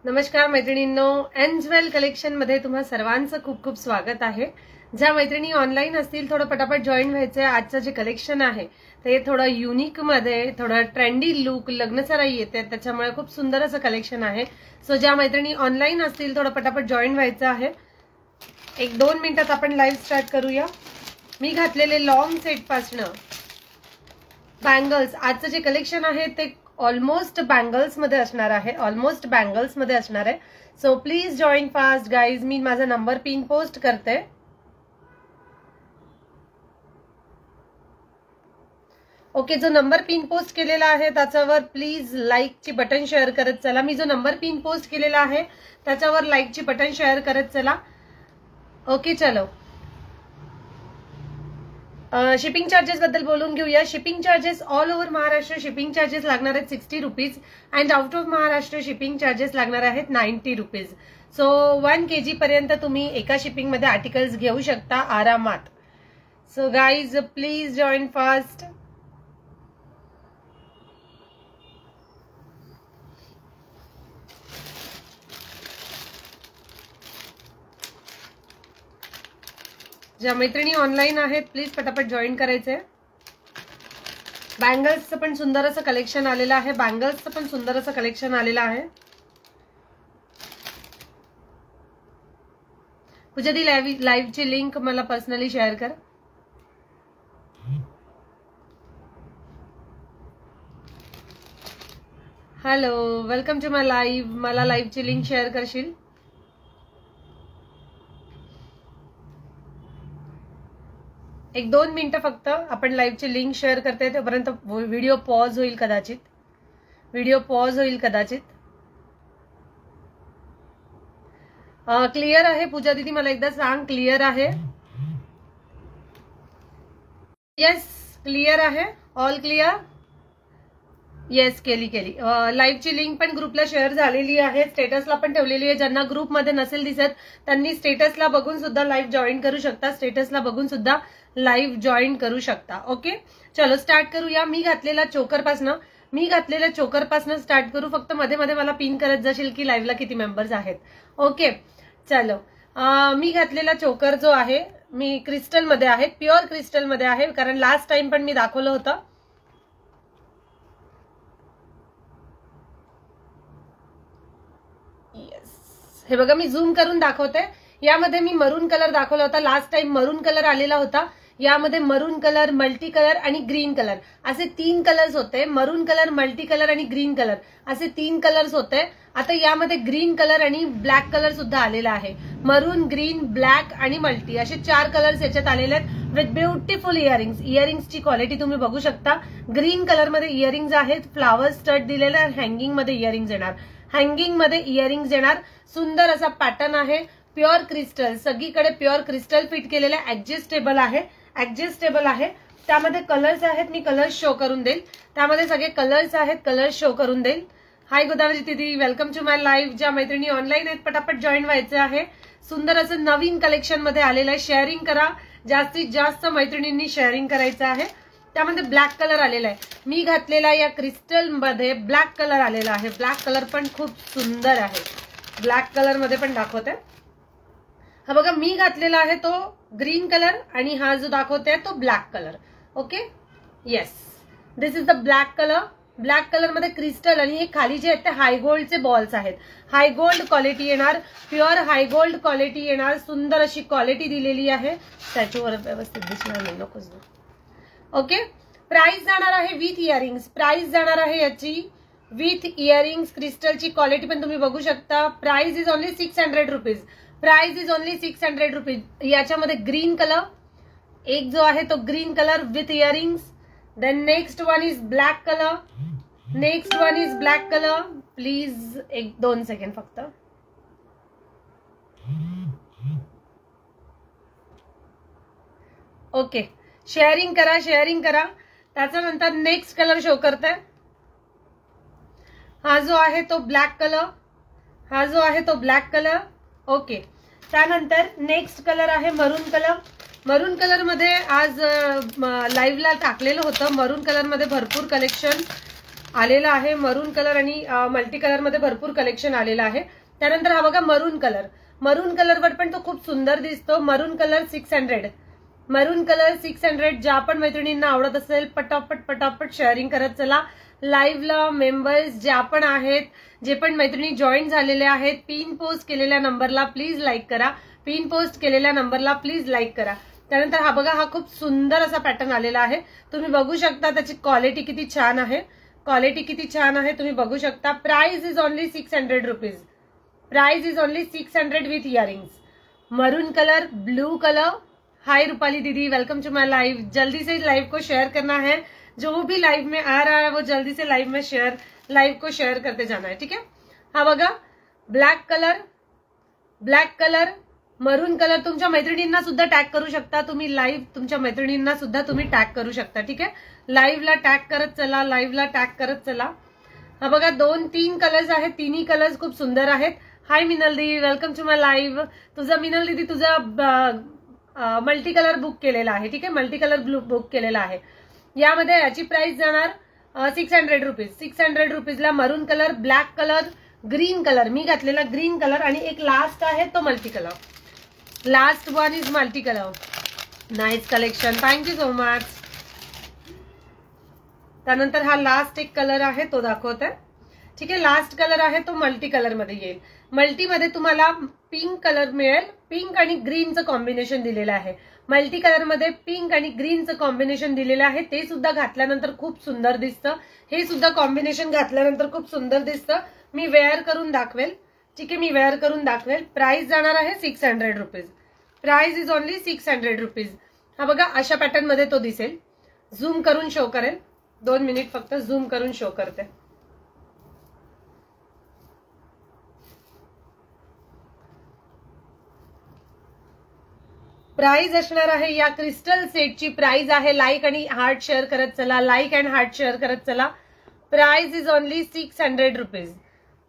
नमस्कार मैत्रिणींनो, एन्जवेल कलेक्शन मध्ये तुम्हा सर्वांचं खूप खूप स्वागत आहे। ज्या मैत्रिणी ऑनलाईन असतील थोडं पटापट जॉईन व्हायचंय। आजचं जे कलेक्शन आहे ते थोडं युनिक मध्ये, थोडं ट्रेंडी लुक, लग्नसराई येते, त्याच्यामुळे खूप सुंदर असं कलेक्शन आहे। सो ज्या मैत्रिणी ऑनलाईन असतील थोडं पटापट जॉईन व्हायचं आहे। 1-2 मिनिटात आपण लाईव्ह स्टार्ट करूया। मी घातलेले लॉंग सेट पासून बँगल्स, आजचं जे कलेक्शन आहे ते ऑलमोस्ट बँगल्स मध्ये असणार आहे, so please join fast guys. मी माझा नंबर पिन पोस्ट करते। ओके, जो नंबर पिन पोस्ट केलेला आहे त्याच्यावर प्लीज लाईकची बटन शेअर करत चला। मी जो नंबर पिन पोस्ट केलेला आहे त्याच्यावर लाईकची बटन शेअर करत चला। ओके चलो, शिपिंग चार्जेस बद्दल बोलून घेऊया। Shipping charges all over Maharashtra shipping charges लागणार आहेत 60 rupees and out of Maharashtra shipping charges लागणार आहेत 90 रुपीज। सो 1 kg पर्यंत तुम्ही एका शिपिंग मध्ये आर्टिकल्स घेऊ शकता आरामात। So guys please join fast. ज्या मैत्रिणी ऑनलाईन आहेत प्लीज पटापट जॉईन करायचे। बँगल्सचं पण सुंदर असं कलेक्शन आलेलं आहे, पूजा दी लाईव्हची लिंक मला पर्सनली शेअर कर। Hello, welcome to my live. मला लाईव्हची लिंक शेअर करशील? एक 2 मिनिटं फक्त आपण लाईव्हची लिंक शेअर करते, तोपर्यंत व्हिडिओ पॉज होईल कदाचित। क्लिअर आहे पूजा दीदी? मला एकदा सांग, क्लिअर आहे? येस, क्लिअर आहे, ऑल क्लिअर? येस, केली। लाईव्हची लिंक पण ग्रुपला शेअर झालेली आहे, स्टेटसला पण ठेवलेली आहे। ज्यांना ग्रुपमध्ये नसेल दिसत त्यांनी स्टेटसला बघून सुद्धा लाईव्ह जॉईन करू शकता, ओके चलो स्टार्ट करूया। मी घातलेल्या चोकरपासनं स्टार्ट करू। फक्त मध्ये मध्ये मला पिन करत जाशील की लाईव्हला किती मेंबर्स आहेत। ओके चलो, मी घातलेला चोकर जो आहे मी क्रिस्टल मध्ये आहे, प्युअर क्रिस्टल मध्ये आहे, कारण लास्ट टाइम पण मी दाखवलं होतं। हे बघा, मी झूम करून दाखवते। यामध्ये मी मरून कलर दाखवला होता, लास्ट टाइम मरून कलर आलेला होता। यामध्ये मरून कलर, मल्टी कलर आणि ग्रीन कलर असे 3 कलर्स होते। मरून कलर, मल्टी कलर आणि ग्रीन कलर असे 3 कलर्स होते। आता यामध्ये ग्रीन कलर आणि ब्लॅक कलर सुद्धा आलेला आहे। मरून, ग्रीन, ब्लॅक आणि मल्टी असे 4 कलर्स याच्यात आलेले आहेत विथ ब्युटिफुल इयरिंग्स। इयरिंग्सची क्वालिटी तुम्ही बघू शकता। ग्रीन कलर मध्ये इयरिंग्स आहेत, फ्लावर स्टड दिलेले, हँगिंग मध्ये इयरिंग्स येणार। सुंदर असा पॅटर्न आहे, प्युअर क्रिस्टल, सगळीकडे प्युअर क्रिस्टल फिट केलेलं, ऍडजस्टेबल आहे। त्यामध्ये कलर्स आहेत, मी कलर्स शो करून देईल। त्यामध्ये सगळे कलर्स आहेत, कलर्स शो करून देईल। हाय गोदावरी दीदी, वेलकम टू माय लाईव्ह। ज्या मैत्रिणी ऑनलाईन आहेत पटापट जॉईन व्हायचे आहे। सुंदर असं नवीन कलेक्शन मध्ये आलेलं आहे, शेअरिंग करा, जास्तीत जास्त मैत्रिणींनी शेअरिंग करायचं आहे। त्यामध्ये ब्लॅक कलर आलेला आहे, मी घातलेला या क्रिस्टल मध्ये ब्लॅक कलर आलेला आहे। ब्लॅक कलर पण खूप सुंदर आहे, ब्लॅक कलर मध्ये पण दाखवते। हा बघा, मी घातलेला आहे तो ग्रीन कलर आणि हा जो दाखवते तो black colour. Okay yes, this is the black colour मध्ये क्रिस्टल, आणि हे खाली जे आहेत ते हाय गोल्डचे बॉल्स आहेत। हाय गोल्ड क्वालिटी येणार, प्युअर हाय गोल्ड क्वालिटी येणार। सुंदर अशी क्वालिटी दिलेली आहे, स्टॅच्यूवर व्यवस्थित दिसणार नाही, नकोच। ओके, प्राइस जाणार आहे विथ इयरिंग्स, याची विथ इयरिंग्स। क्रिस्टलची क्वालिटी पण तुम्ही बघू शकता। Price is only 600 rupees. याच्यामध्ये ग्रीन कलर एक जो आहे तो green colour with earrings. Then next one is black colour. Please 1-2 second फक्त। ओके, शेअरिंग करा। त्याच्यानंतर नेक्स्ट कलर शो करते। हा जो आहे तो ब्लॅक कलर। ओके, त्यानंतर नेक्स्ट कलर आहे मरून कलर मध्ये आज लाईव्हला टाकलेलं होतं। मरून कलर मध्ये भरपूर कलेक्शन आलेला आहे. मरून कलर आणि मल्टी कलर मध्ये भरपूर कलेक्शन आलेलं आहे. त्यानंतर हा बघा मरून कलर. मरून कलरवर पण तो खूप सुंदर दिसतो. मरून कलर 600. मरून कलर 600. ज्या पण मैत्रिणींना आवडत असेल पटापट पटापट शेअरिंग करत चला. लाईव्हला मेंबर्स ज्या पण आहेत, जे पण मैत्रिणी जॉईन झालेले आहेत, पिन पोस्ट केलेल्या नंबरला प्लीज लाईक करा. पिन पोस्ट केलेल्या नंबरला प्लीज लाईक करा. त्यानंतर हा बघा, हा खूप सुंदर असा पॅटर्न आलेला आहे. तुम्ही बघू शकता त्याची क्वालिटी किती छान आहे. क्वालिटी किती छान आहे तुम्ही बघू शकता. Price is only 600 rupees. Price is only 600 with earrings. मरून कलर, ब्लू कलर. हाय रूपाली दीदी, वेलकम टू माय लाइव. जल्दी से लाइव को शेयर करना है. जो भी लाइव में आ रहा है वो जल्दी से लाइव को शेयर करते जाना है. ठीक है. हा बघा ब्लॅक कलर, ब्लॅक कलर, मरून कलर. तुमच्या मैत्रिणींना सुद्धा टॅग करू शकता तुम्ही. लाईव्ह तुमच्या मैत्रिणींना सुद्धा तुम्ही टॅग करू शकता. ठीक आहे. लाईव्हला टॅग करत चला, लाईव्हला टॅग करत चला. हा बघा 2-3 कलर्स आहेत. तिन्ही कलर्स खूप सुंदर आहेत. हाय मिनल दीदी, वेलकम टू माय लाईव्ह. तुझा मिनल दीदी तुझा मल्टी कलर बुक केलेला आहे. ठीक आहे. मल्टी कलर बुक केलेला आहे. यामध्ये याची प्राइस जाणार 600 रुपीज. 600 रुपीजला maroon colour, black colour, green colour, मी घातलेला ग्रीन कलर आणि एक लास्ट आहे तो multi colour. Last one is multi colour. Nice collection, thank you so much. त्यानंतर हा लास्ट एक कलर आहे तो दाखवते. ठीक आहे. लास्ट कलर आहे तो मल्टी कलर मध्ये येईल. मल्टी मध्ये तुम्हाला पिंक कलर मिळेल. पिंक आणि ग्रीनचं कॉम्बिनेशन दिलेलं आहे. मल्टी कलर मध्ये पिंक आणि ग्रीनचं कॉम्बिनेशन दिलेलं आहे. ते सुद्धा घातल्यानंतर खूप सुंदर दिसतं. हे सुद्धा कॉम्बिनेशन घातल्यानंतर खूप सुंदर दिसतं. मी वेअर करून दाखवेल. ठीक आहे. मी वेअर करून दाखवेल. प्राइस जाणार आहे 600 rupees. Price is only 600 rupees. हा बघा अशा पॅटर्न मध्ये तो दिसेल. झूम करून शो करेल. 2 मिनिट फक्त झूम करून शो करते. प्राइस असणार आहे या क्रिस्टल सेटची प्राइस आहे. लाईक आणि हार्ट शेअर करत चला. लाईक अँड हार्ट शेअर करत चला. Price is only 600 rupees.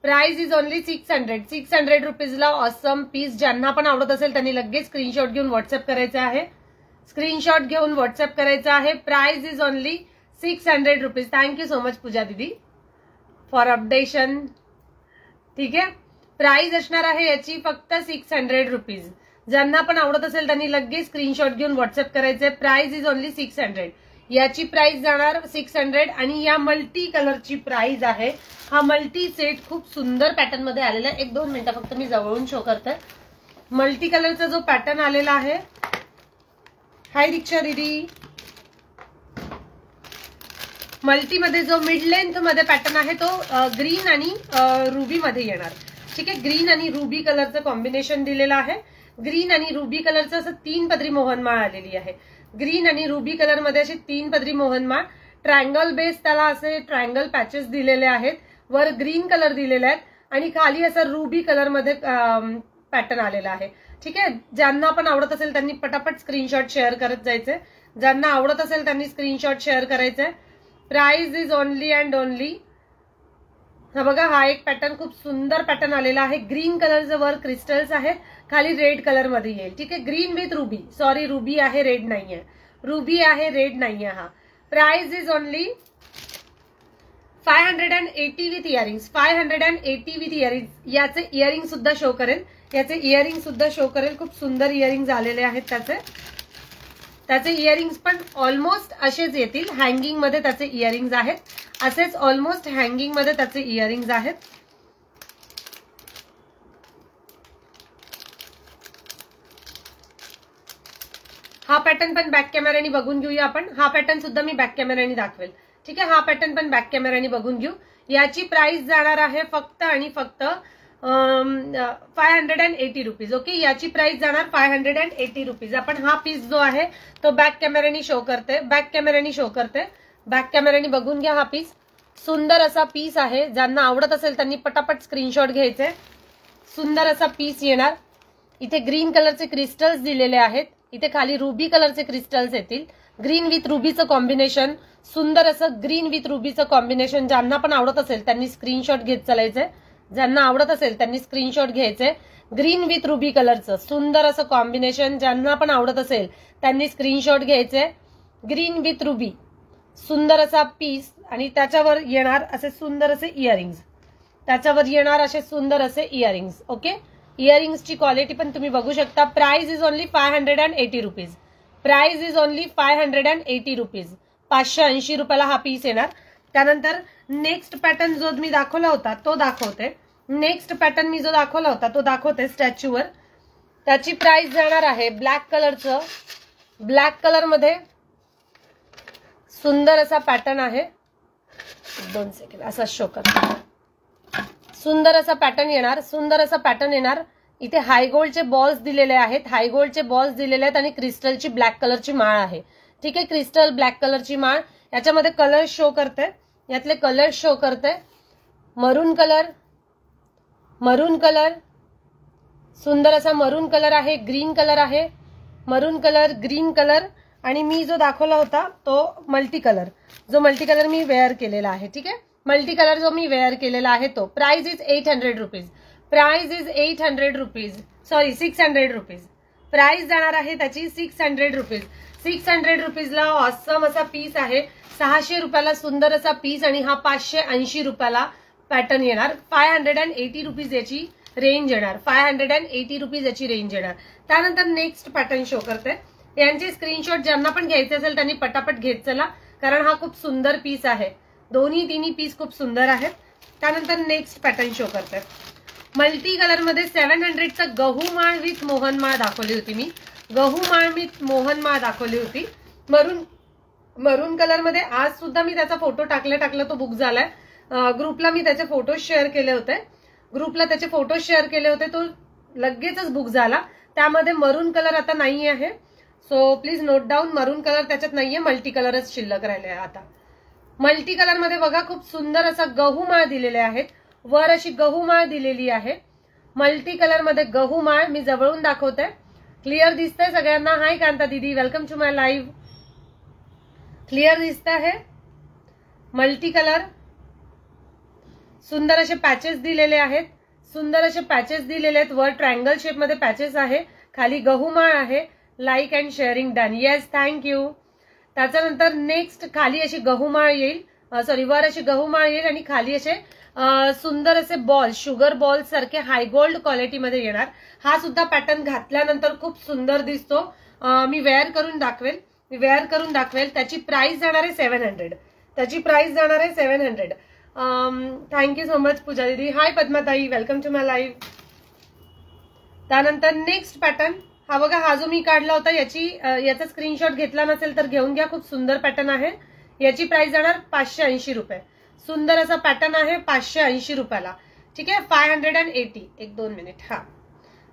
Price is only 600. 600 रुपीजला ऑसम पीस. ज्यांना पण आवडत असेल त्यांनी लगेच स्क्रीनशॉट घेऊन व्हॉट्सअप करायचा आहे. स्क्रीनशॉट घेऊन व्हॉट्सअप करायचा आहे. Price is only 600 rupees. Thank you so much Pooja दीदी फॉर अपडेशन. ठीक आहे. प्राइस असणार आहे याची फक्त 600 रुपीज. ज्यांना पण आवडत असेल त्यांनी लगेच स्क्रीनशॉट घेऊन व्हॉट्सअप करायचे. Price is only 600. याची प्राइस जाणार 600 आणि या मल्टी कलरची प्राइस आहे. हा मल्टी सेट खूप सुंदर पॅटर्न मध्ये आलेला आहे. 1-2 मिनिटं फक्त मी जवळून शो करते. मल्टी कलरचा जो पॅटर्न आलेला आहे. हाय दीक्षा दीदी. मल्टी मध्ये जो मिड लेंथ मध्ये पॅटर्न आहे तो ग्रीन आणि रुबी मध्ये येणार. ठीक आहे. ग्रीन आणि रुबी कलरचं कॉम्बिनेशन दिलेलं आहे. ग्रीन आणि रुबी कलरचं असं 3 पदरी मोहनमाळ आलेली आहे. ग्रीन आणि रुबी कलर मध्ये अशी 3 पदरी मोहनमाळ. ट्रायंगल बेस त्याला असे ट्रायंगल पॅचेस दिलेले आहेत. वर ग्रीन कलर दिलेले आहेत आणि खाली असं रुबी कलर मध्ये पॅटर्न आलेला आहे. ठीक आहे. ज्यांना पण आवडत असेल त्यांनी पटापट स्क्रीनशॉट शेअर करत जायचे. ज्यांना आवडत असेल त्यांनी स्क्रीनशॉट शेअर करायचे. Price is only and only. हा बघा हा एक पॅटर्न खूप सुंदर पॅटर्न आलेला आहे. ग्रीन कलरचं वर क्रिस्टल्स आहेत. खाली रेड कलर मध्ये येईल. ठीक आहे. Green with ruby. Sorry ruby आहे, रेड नाहीये. रुबी आहे, रेड नाहीये. हा price is only 580 with earrings. 580 with earrings. याचे इयरिंग सुद्धा शो करेल. याचे इयरिंग सुद्धा शो करेल. खूप सुंदर इयरिंग्स आलेले आहेत त्याचे इयरिंग्स पण ऑलमोस्ट असेच येतील. हँगिंग मध्ये त्याचे इयरिंग्स आहेत. असेच ऑलमोस्ट हँगिंग मध्ये त्याचे इयरिंग्स आहेत. हा पॅटर्न पण बॅक कॅमेऱ्याने बघून घेऊया आपण. हा पॅटर्न सुद्धा मी बॅक कॅमेऱ्याने दाखवेल. ठीक आहे. हा पॅटर्न पण बॅक कॅमेऱ्याने बघून घेऊ. याची प्राइस जाणार आहे फक्त आणि फक्त 580 रुपीज. ओके. याची प्राइस जाणार 580 रुपीज. आपण हा पीस जो आहे तो बॅक कॅमेऱ्याने शो करते. बॅक कॅमेऱ्याने शो करते. बॅक कॅमेऱ्याने बघून घ्या. हा पीस सुंदर असा पीस आहे. ज्यांना आवडत असेल त्यांनी पटापट स्क्रीनशॉट घ्यायचे. सुंदर असा पीस येणार. इथे ग्रीन कलरचे क्रिस्टल्स दिलेले आहेत. इथे खाली रुबी कलरचे क्रिस्टल्स येतील. ग्रीन विथ रुबीचं कॉम्बिनेशन. सुंदर असं ग्रीन विथ रुबीचं कॉम्बिनेशन. ज्यांना पण आवडत असेल त्यांनी स्क्रीनशॉट घेत चालायचे. ज्यांना आवडत असेल त्यांनी स्क्रीनशॉट घ्यायचे. ग्रीन विथ रुबी कलरचं सुंदर असं कॉम्बिनेशन. ज्यांना पण आवडत असेल त्यांनी स्क्रीनशॉट घ्यायचे. ग्रीन विथ रुबी सुंदर असा पीस आणि त्याच्यावर येणार असे सुंदर असे इयरिंग्स, त्याच्यावर येणार असे सुंदर असे इयरिंग्स. ओके, इयरिंग्सची क्वालिटी पण तुम्ही बघू शकता. Price is only 580 rupees. Price is only 580 rupees. 580 रुपयाला हा पीस येणार. त्यानंतर नेक्स्ट पॅटर्न जो मी दाखवला होता तो दाखवते. नेक्स्ट पॅटर्न मी जो दाखवला होता तो दाखवते स्टॅच्यूवर. त्याची प्राइस जाणार आहे ब्लॅक कलरचं. ब्लॅक कलर मध्ये सुंदर असा पॅटर्न आहे. 2 सेकंड असा शो कर. सुंदर असा पॅटर्न येणार. सुंदर असा पॅटर्न येणार. इथे हाय गोल्डचे बॉल्स दिलेले आहेत. हाय गोल्डचे बॉल्स दिलेले आहेत आणि क्रिस्टलची ब्लॅक कलरची माळ आहे. ठीक आहे, क्रिस्टल ब्लॅक कलरची माळ. याच्यामध्ये कलर शो करते. यातले कलर शो करते. मरून कलर, मरून कलर, सुंदर असा मरून कलर आहे. ग्रीन कलर आहे. मरून कलर, ग्रीन कलर आणि मी जो दाखवला होता तो मल्टी कलर. जो मल्टी कलर मी वेअर केलेला आहे. ठीक आहे, मल्टी कलर जो मी वेअर केलेला आहे तो. Price is 800 rupees. Price is 800 rupees. Sorry 600 rupees. Price जाणार आहे त्याची 600 रुपीज. 600 रुपीजला ऑसम असा पीस आहे. 600 रुपयाला सुंदर असा पीस आणि हा 580 रुपयाला पॅटर्न येणार. 580 रुपीज याची रेंज येणार. 580 रुपीज याची रेंज येणार. त्यानंतर नेक्स्ट पॅटर्न शो करते. यांचे स्क्रीनशॉट ज्यांना पण घ्यायचे असेल त्यांनी पटापट घेत चला, कारण हा खूप सुंदर पीस आहे. दोन्ही तिन्ही पीस खूप सुंदर आहेत. त्यानंतर नेक्स्ट पॅटर्न शो करते. मल्टी कलर मध्ये 700चा गहू माळ विथ मोहनमाळ दाखवली होती मी. गहू माळ विथ मोहनमाळ दाखवली होती. मरून कलर मध्ये आज सुद्धा मी त्याचा फोटो टाकला तो बुक झालाय. ग्रुपला मी त्याचे फोटो शेअर केले होते. ग्रुपला त्याचे फोटो शेअर केले होते. तो लगेचच बुक झाला. त्यामध्ये मरून कलर आता नाही आहे. सो प्लीज नोट डाऊन, मरून कलर त्याच्यात नाहीये. मल्टी कलरच शिल्लक राहिले आता. मल्टी कलर मध्ये बघा खूप सुंदर असा गहू माळ दिलेले आहेत. वर अशी गहू माळ दिलेली आहे. मल्टी कलर मध्ये गहू माळ मी जवळून दाखवते. क्लिअर दिसतंय सगळ्यांना? हाय कांता दीदी, welcome to my live. Clear दिसत आहे? Multi colour. सुंदर असे पॅचेस दिलेले आहेत. सुंदर असे पॅचेस दिलेले आहेत. वर ट्रायंगल शेप मध्ये पॅचेस आहे. खाली गहू माळ आहे. Like and sharing done. Yes, thank you. त्याच्यानंतर नेक्स्ट खाली अशी गहू माळ येईल. सॉरी, वर अशी गहू माळ येईल आणि खाली असे सुंदर असे बॉल, शुगर बॉल सारखे हाय गोल्ड क्वालिटीमध्ये येणार. हा सुद्धा पॅटर्न घातल्यानंतर खूप सुंदर दिसतो. मी वेअर करून दाखवेल. त्याची प्राइस जाणार आहे 700. त्याची प्राइस जाणार आहे 700. थँक्यू सो मच पूजा दीदी. हाय पद्माताई, वेलकम टू माय लाईव्ह. त्यानंतर नेक्स्ट पॅटर्न हा बघा. हा जो मी काढला होता याचा स्क्रीनशॉट घेतला नसेल तर घेऊन घ्या. खूप सुंदर पॅटर्न आहे. याची प्राइस जाणार 580 रुपये. सुंदर असा पॅटर्न आहे 580 रुपयाला. ठीक आहे, 580. 1-2 मिनिट.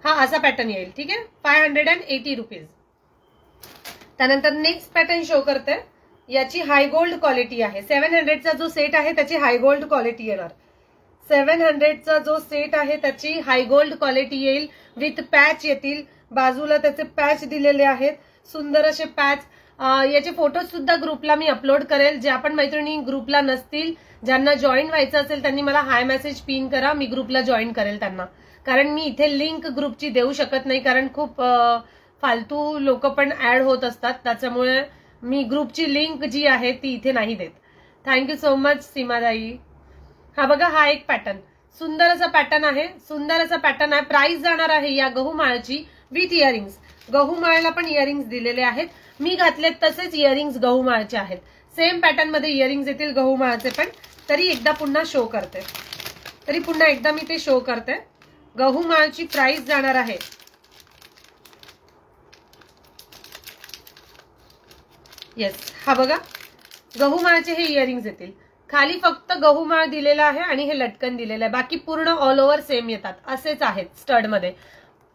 हा असा पॅटर्न येईल. ठीक आहे, 580 रुपीज. त्यानंतर नेक्स्ट पॅटर्न शो करते. याची हाय गोल्ड क्वालिटी आहे. 700चा जो सेट आहे त्याची हाय गोल्ड क्वालिटी येणार. 700चा जो सेट आहे त्याची हाय गोल्ड क्वालिटी येईल. विथ पॅच येतील. बाजूला त्याचे पॅच दिलेले आहेत. सुंदर असे पॅच. याचे फोटो सुद्धा ग्रुपला मी अपलोड करेल. ज्या पण मैत्रिणी ग्रुपला नसतील, ज्यांना जॉईन व्हायचं असेल त्यांनी मला हाय मेसेज पिन करा. मी ग्रुपला जॉईन करेल त्यांना. कारण मी इथे लिंक ग्रुपची देऊ शकत नाही, कारण खूप फालतू लोक पण ऍड होत असतात. त्याच्यामुळे मी ग्रुपची लिंक जी आहे ती इथे नाही देत. थँक्यू सो मच सीमादाई. हा बघा, हा एक पॅटर्न. सुंदर असा पॅटर्न आहे. सुंदर असा पॅटर्न आहे. प्राइस जाणार आहे या गहू माळची विथ इयरिंग्स. गहू माळला पण इयरिंग्स दिलेले आहेत. मी घातले तसेच इयरिंग्स गहू माळचे आहेत. सेम पॅटर्न मध्ये इयरिंग्स येतील गहू माळचे पण. तरी एकदा पुन्हा शो करते. मी ते शो करते. गहू माळची प्राइस जाणार आहे येस. हा बघा, गहू माळचे हे इयरिंग्स येतील. खाली फक्त गहू माळ दिलेला आहे आणि हे लटकन दिलेलं आहे. बाकी पूर्ण ऑल ओव्हर सेम येतात. असेच आहेत स्टड मध्ये.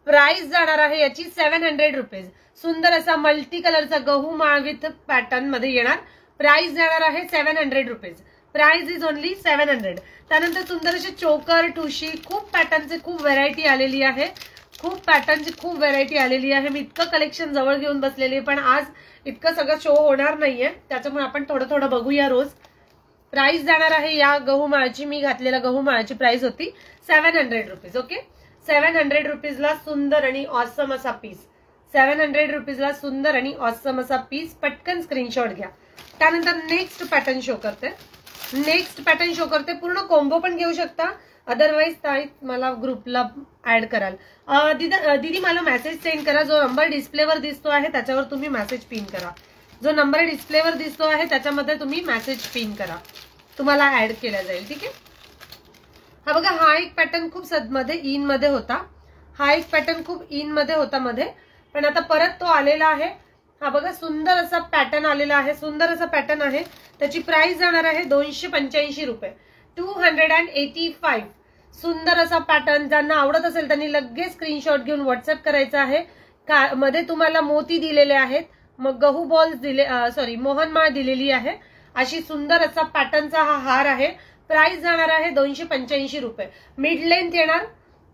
प्राइस जाणार आहे याची 700 रुपीज. सुंदर असा मल्टी कलरचा गहू माळ विथ पॅटर्न मध्ये येणार. प्राइस जाणार आहे 700 रुपीज. Price is only 700. त्यानंतर सुंदर असे चोकर, ठुशी, खूप पॅटर्नचे खूप व्हरायटी आलेली आहे. मी इतकं कलेक्शन जवळ घेऊन बसलेली आहे, पण आज इतकं सगळं शो होणार नाहीये. त्याच्यामुळे आपण थोडं बघूया रोज. प्राइस जाणार आहे या गहू माळची, मी घातलेल्या गहू माळची प्राइस होती 700 रुपीज. ओके, 700 रुपीजला सुंदर आणि ऑसम असा पीस. 700 रुपीजला सुंदर आणि ऑसम असा पीस. पटकन स्क्रीनशॉट घ्या. त्यानंतर नेक्स्ट पॅटर्न शो करते. नेक्स्ट पॅटर्न शो करते, पूर्ण कॉम्बो पण घेऊ शकता, अदरवाईज ताई मला ग्रुपला ऍड कराल. दीदी मला मेसेज सेंड करा, जो नंबर डिस्प्लेवर दिसतो आहे त्याच्यावर तुम्ही मेसेज पिन करा. जो नंबर डिस्प्लेवर दिसतो आहे त्याच्यामध्ये तुम्ही मेसेज पिन करा, तुम्हाला ऍड केला जाईल. ठीक आहे. हा बघा, हा एक पॅटर्न खूप मध्ये इन मध्ये होता, हा एक पॅटर्न खूप इन मध्ये होता मध्ये, पण आता परत तो आलेला आहे. हा बघा, सुंदर असा पॅटर्न आलेला आहे, सुंदर असा पॅटर्न आहे. त्याची प्राइस जाणार आहे 285 रुपये, 285. सुंदर असा पॅटर्न, ज्यांना आवडत असेल त्यांनी लगेच स्क्रीनशॉट घेऊन व्हॉट्सअप करायचा आहे. मध्ये तुम्हाला मोती दिलेले आहेत, मग गहू बॉल्स दिले, सॉरी मोहनमाळ दिलेली आहे. अशी सुंदर असा पॅटर्नचा हा हार आहे. प्राइस जाणार आहे 285 रुपये. मिड लेंथ येणार,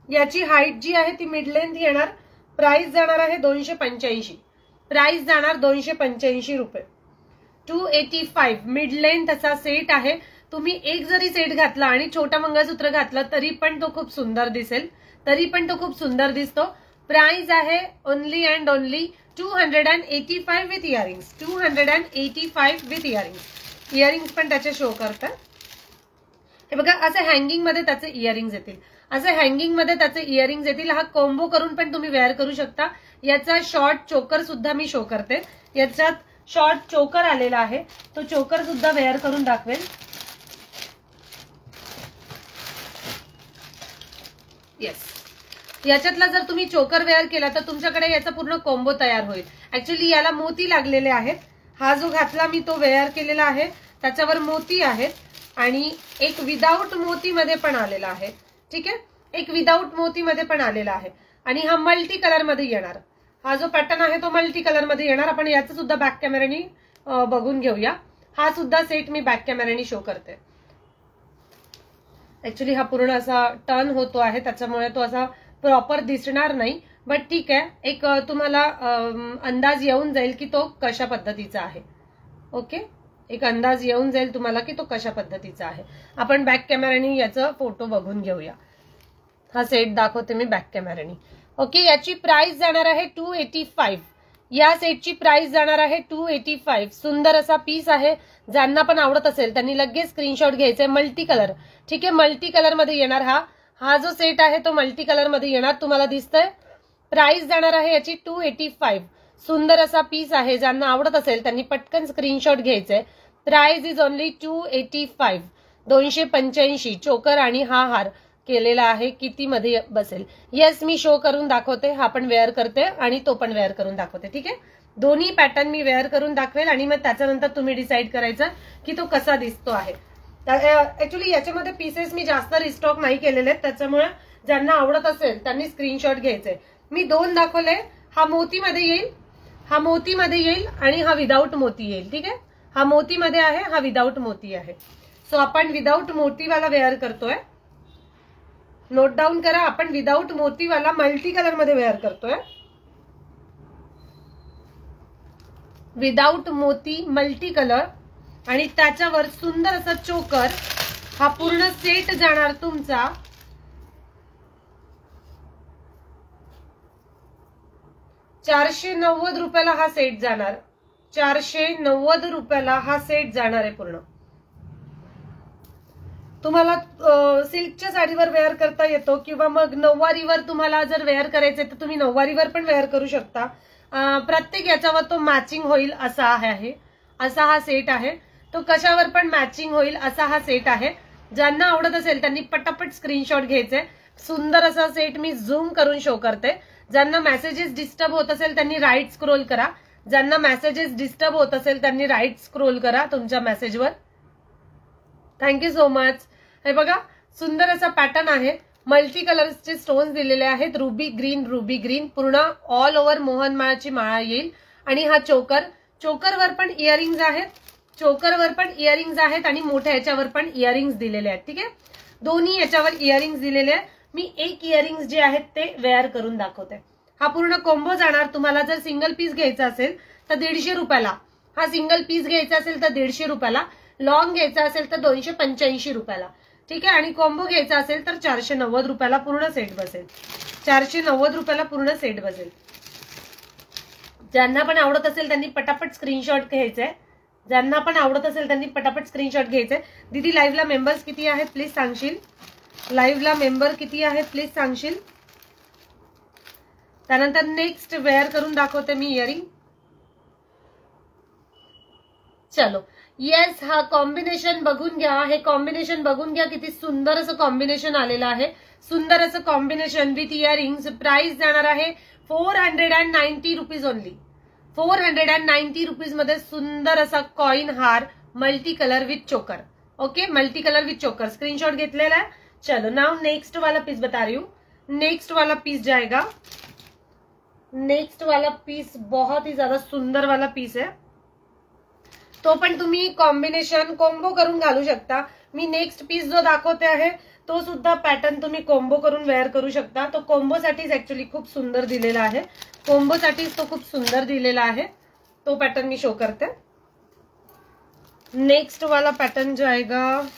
याची हाईट जी आहे ती मिड लेंथ येणार. प्राइस जाणार आहे 285, प्राइस जाणार 285 रुपये. 285 मिड लेंथ असा सेट आहे. तुम्ही एक जरी सेट घातला आणि छोटा मंगळसूत्र घातला तरी पण तो खूप सुंदर दिसेल, तरी पण तो खूप सुंदर दिसतो. प्राइस आहे only and only 285 with earrings, 285 with earrings. Earrings पण त्याचे शो करतात. हे बघा, असे हँगिंग मध्ये त्याचे इयरिंग्स येतील, असे हँगिंग मध्ये त्याचे इयरिंग्स येतील. हा कॉम्बो करून पण तुम्ही वेअर करू शकता. याचा शॉर्ट चोकर सुद्धा मी शो करते, याच्यात शॉर्ट चोकर आलेला आहे, तो चोकर सुद्धा वेअर करून दाखवेल. येस, याच्यातला जर तुम्ही चोकर वेअर केला तर तुमच्याकडे याचा पूर्ण कॉम्बो तयार होईल. ऍक्च्युली याला मोती लागलेले आहेत. हा जो घातला मी तो वेअर केलेला आहे, त्याच्यावर मोती आहेत आणि एक विदाऊट मोती मध्ये पण आलेला आहे. ठीक आहे, एक विदाऊट मोती मध्ये पण आलेला आहे आणि हा मल्टी कलर मध्ये येणार. हा जो पॅटर्न आहे तो मल्टी कलर मध्ये येणार. आपण याचं सुद्धा बॅक कॅमेऱ्यानी बघून घेऊया. हा सुद्धा सेट मी बॅक कॅमेऱ्यानी शो करते. ऍक्च्युली हा पूर्ण असा टर्न होतो आहे त्याच्यामुळे तो असा प्रॉपर दिसणार नाही, बट ठीक आहे, एक तुम्हाला अंदाज येऊन जाईल की तो कशा पद्धतीचा आहे. ओके, एक अंदाज येऊन जाईल तुम्हाला की तो कशा पद्धतीचा आहे. आपण बॅक कॅमेऱ्यानी याचा फोटो बघून घेऊया. हा सेट दाखवते मी बॅक कॅमेऱ्यानी. ओके, याची प्राइस जाणार आहे 285. या सेटची प्राइस जाणार आहे 285. सुंदर असा पीस आहे. ज्यांना पण आवडत असेल त्यांनी लगेच स्क्रीनशॉट घ्यायचंय. मल्टी कलर, ठीक आहे, मल्टी कलर मध्ये येणार. हा जो सेट आहे तो मल्टी कलर मध्ये येणार, तुम्हाला दिसतंय. प्राइस जाणार आहे याची 285. सुंदर असा पीस आहे. ज्यांना आवडत असेल त्यांनी पटकन स्क्रीनशॉट घ्यायचंय. Price is only 285, 285. चोकर आणि हा हार केलेला आहे. किती मध्ये बसेल? येस, मी शो करून दाखवते. हा पण वेअर करते आणि तो पण वेअर करून दाखवते. ठीक आहे, दोन्ही पॅटर्न मी वेअर करून दाखवेल आणि मग त्याच्यानंतर तुम्ही डिसाईड करायचं की तो कसा दिसतो आहे. ऍक्च्युली याच्यामध्ये पीसेस मी जास्त रिस्टॉक नाही केलेले आहेत, त्याच्यामुळे ज्यांना आवडत असेल त्यांनी स्क्रीनशॉट घ्यायचे. मी 2 दाखवले. हा मोतीमध्ये येईल, हा मोतीमध्ये येईल आणि हा विदाऊट मोती येईल. ठीक आहे, हा मोतीमध्ये आहे, हा विदाऊट मोती आहे. सो आपण विदाऊट मोतीवाला वेअर करतोय. नोट डाऊन करा, आपण विदाऊट मोतीवाला मल्टी कलर मध्ये वेअर करतोय. विदाऊट मोती मल्टी कलर आणि त्याच्यावर सुंदर असा चोकर. हा पूर्ण सेट जाणार तुमचा 490 रुपयाला. हा सेट जाणार 490 रुपयाला. हा सेट जाणार आहे पूर्ण. तुम्हाला सिल्कच्या साडीवर वेअर करता येतो किंवा मग नऊवारीवर तुम्हाला जर वेअर करायचे तर तुम्ही नऊवारीवर पण वेअर करू शकता. प्रत्येक याच्यावर तो मॅचिंग होईल असा आहे, असा हा सेट आहे. तो कशावर पण मॅचिंग होईल असा हा सेट आहे. ज्यांना आवडत असेल त्यांनी पटापट स्क्रीनशॉट घ्यायचे. सुंदर असा सेट मी झूम करून शो करते. ज्यांना मेसेजेस डिस्टर्ब होत असेल त्यांनी राईट स्क्रोल करा. ज्यांना मेसेजेस डिस्टर्ब होत असेल त्यांनी राईट स्क्रोल करा तुमच्या मेसेजवर. Thank you so much. हे बघा, सुंदर असा पॅटर्न आहे. मल्टी कलर्सचे स्टोन्स दिलेले आहेत. रुबी ग्रीन, रुबी ग्रीन, पूर्ण ऑल ओव्हर मोहनमाळाची माळा येईल. आणि हा चोकर, चोकरवर पण इयरिंग्स आहेत, चोकरवर पण इयरिंग्स आहेत आणि मोठ्या याच्यावर पण इयरिंग्स दिलेले आहेत. ठीक आहे, दोन्ही याच्यावर इयरिंग्स दिलेले आहेत. मी एक इयरिंग्स जे आहेत ते वेअर करून दाखवते. हा पूर्ण कॉम्बो जाणार. तुम्हाला जर सिंगल पीस घ्यायचा असेल तर 150 रुपयाला. हा सिंगल पीस घ्यायचा असेल तर 150 रुपयाला. लॉंग घ्यायचा असेल तर 285 रुपयाला. ठीक आहे, आणि कॉम्बो घ्यायचा असेल तर 490 रुपयाला पूर्ण सेट बसेल. 490 रुपयाला पूर्ण सेट बसेल. ज्यांना पण आवडत असेल त्यांनी पटापट स्क्रीनशॉट घ्यायचंय. ज्यांना पण आवडत असेल त्यांनी पटापट स्क्रीनशॉट घ्यायचे। दीदी लाईव्हला मेंबर्स किती आहेत प्लीज सांगशील? लाईव्हला मेंबर किती आहेत प्लीज सांगशील? त्यानंतर नेक्स्ट वेअर करून दाखवते मी इयरिंग। चलो येस, हा कॉम्बिनेशन बघून घ्या, हे कॉम्बिनेशन बघून घ्या, किती सुंदर असं कॉम्बिनेशन आलेलं आहे। सुंदर असं कॉम्बिनेशन विथ इयरिंग्स। प्राइस जाणार आहे 490 रुपीज ओनली। 490 रुपीज मध्ये सुंदर असा कॉइन हार मल्टी कलर विथ चोकर। ओके, मल्टी कलर विथ चोकर स्क्रीनशॉट घेतलेला है। चलो नाउ नेक्स्ट वाला पीस बता रही हूँ। नेक्स्ट वाला पीस जाएगा, नेक्स्ट वाला पीस बहुत ही ज्यादा सुंदर वाला पीस है, तो पण तुम्ही कॉम्बिनेशन कॉम्बो करून घालू शकता। मी नेक्स्ट पीस जो दाखवते आहे तो सुद्धा पॅटर्न तुम्ही कॉम्बो करून वेअर करू शकता। तो कॉम्बो साठीच ऍक्च्युअली खूप सुंदर दिलेला आहे, कॉम्बो साठीच तो खूप सुंदर दिलेला आहे। तो पॅटर्न मी शो करते। नेक्स्ट वाला पैटर्न जाएगा,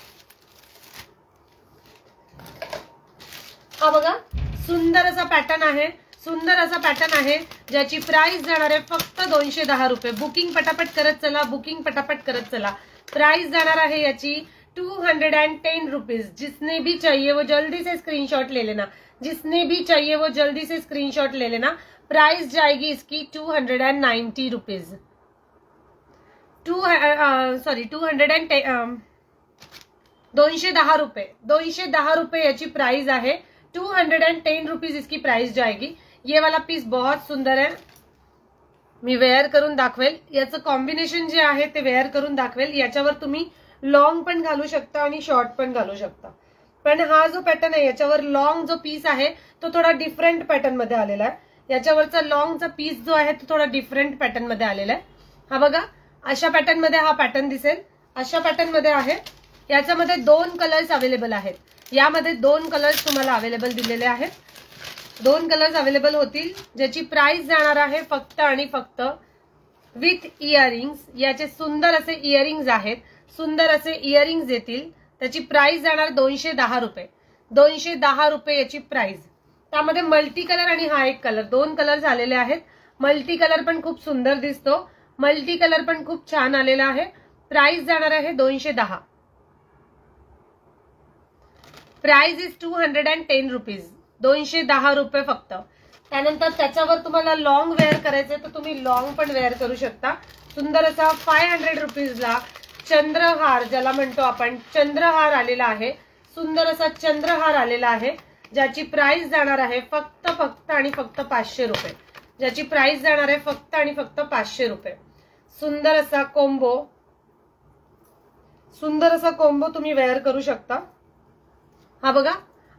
हा बघा सुंदर असा पॅटर्न आहे, सुंदर असा पॅटर्न आहे ज्याची प्राइस जाणार आहे फक्त 210 रुपये। बुकिंग पटापट करत चला, बुकिंग पटापट करत चला। प्राइस जाणार आहे याची 210 रुपीज। जिसने भी चाहिए वो जल्दी से स्क्रीनशॉट ले लेना, जिसने भी चाहिए वो जल्दी से स्क्रीनशॉट ले लेना। प्राइस जाएगी इसकी 290 रुपीज। 210 रुपये, 210 रुपये याची प्राइस आहे। 210 रुपीज इसकी प्राइस जाएगी। ये वाला पीस बहुत सुंदर है, मी वेअर करून दाखवेल। याचं कॉम्बिनेशन जे आहे ते वेअर करून दाखवेल। याच्यावर तुम्ही लॉंग पण घालू शकता आणि शॉर्ट पण घालू शकता। पण हा जो पॅटर्न आहे याच्यावर लॉंग जो पीस आहे तो थोडा डिफरंट पॅटर्न मध्ये आलेला आहे। याच्यावरचा लॉंगचा पीस जो आहे तो थोडा डिफरंट पॅटर्न मध्ये आलेला आहे। हा बघा अशा पॅटर्न मध्ये हा पॅटर्न दिसेल, अशा पॅटर्न मध्ये आहे। याच्यामध्ये 2 कलर्स अवेलेबल आहेत, यामध्ये 2 कलर्स तुम्हाला अवेलेबल दिलेले आहेत। 2 कलर्स अवेलेबल होतील, ज्याची प्राइस जाणार आहे फक्त आणि फक्त विथ इयरिंग्स। याचे सुंदर असे इयरिंग्स आहेत, सुंदर असे इयरिंग्स येतील। त्याची प्राइस जाणार 210 रुपये। 210 रुपये याची प्राइस। त्यामध्ये मल्टी कलर आणि हा एक कलर, 2 कलर झालेले आहेत। मल्टी कलर पण खूप सुंदर दिसतो, मल्टी कलर पण खूप छान आलेला आहे। प्राइस जाणार आहे 210। Price is 210 rupees. 210 रुपये फक्त। त्यानंतर त्याच्यावर तुम्हाला लॉंग वेअर करायचे तर तुम्ही लॉंग पण वेअर करू शकता। सुंदर असा 500 रुपीजला चंद्रहार, ज्याला म्हणतो आपण चंद्रहार आलेला आहे। सुंदर असा चंद्रहार आलेला आहे, ज्याची प्राइस जाणार आहे फक्त आणि फक्त 500 रुपये। ज्याची प्राइस जाणार आहे फक्त आणि फक्त 500 रुपये। सुंदर असा कॉम्बो, सुंदर असा कॉम्बो तुम्ही वेअर करू शकता। हा बघा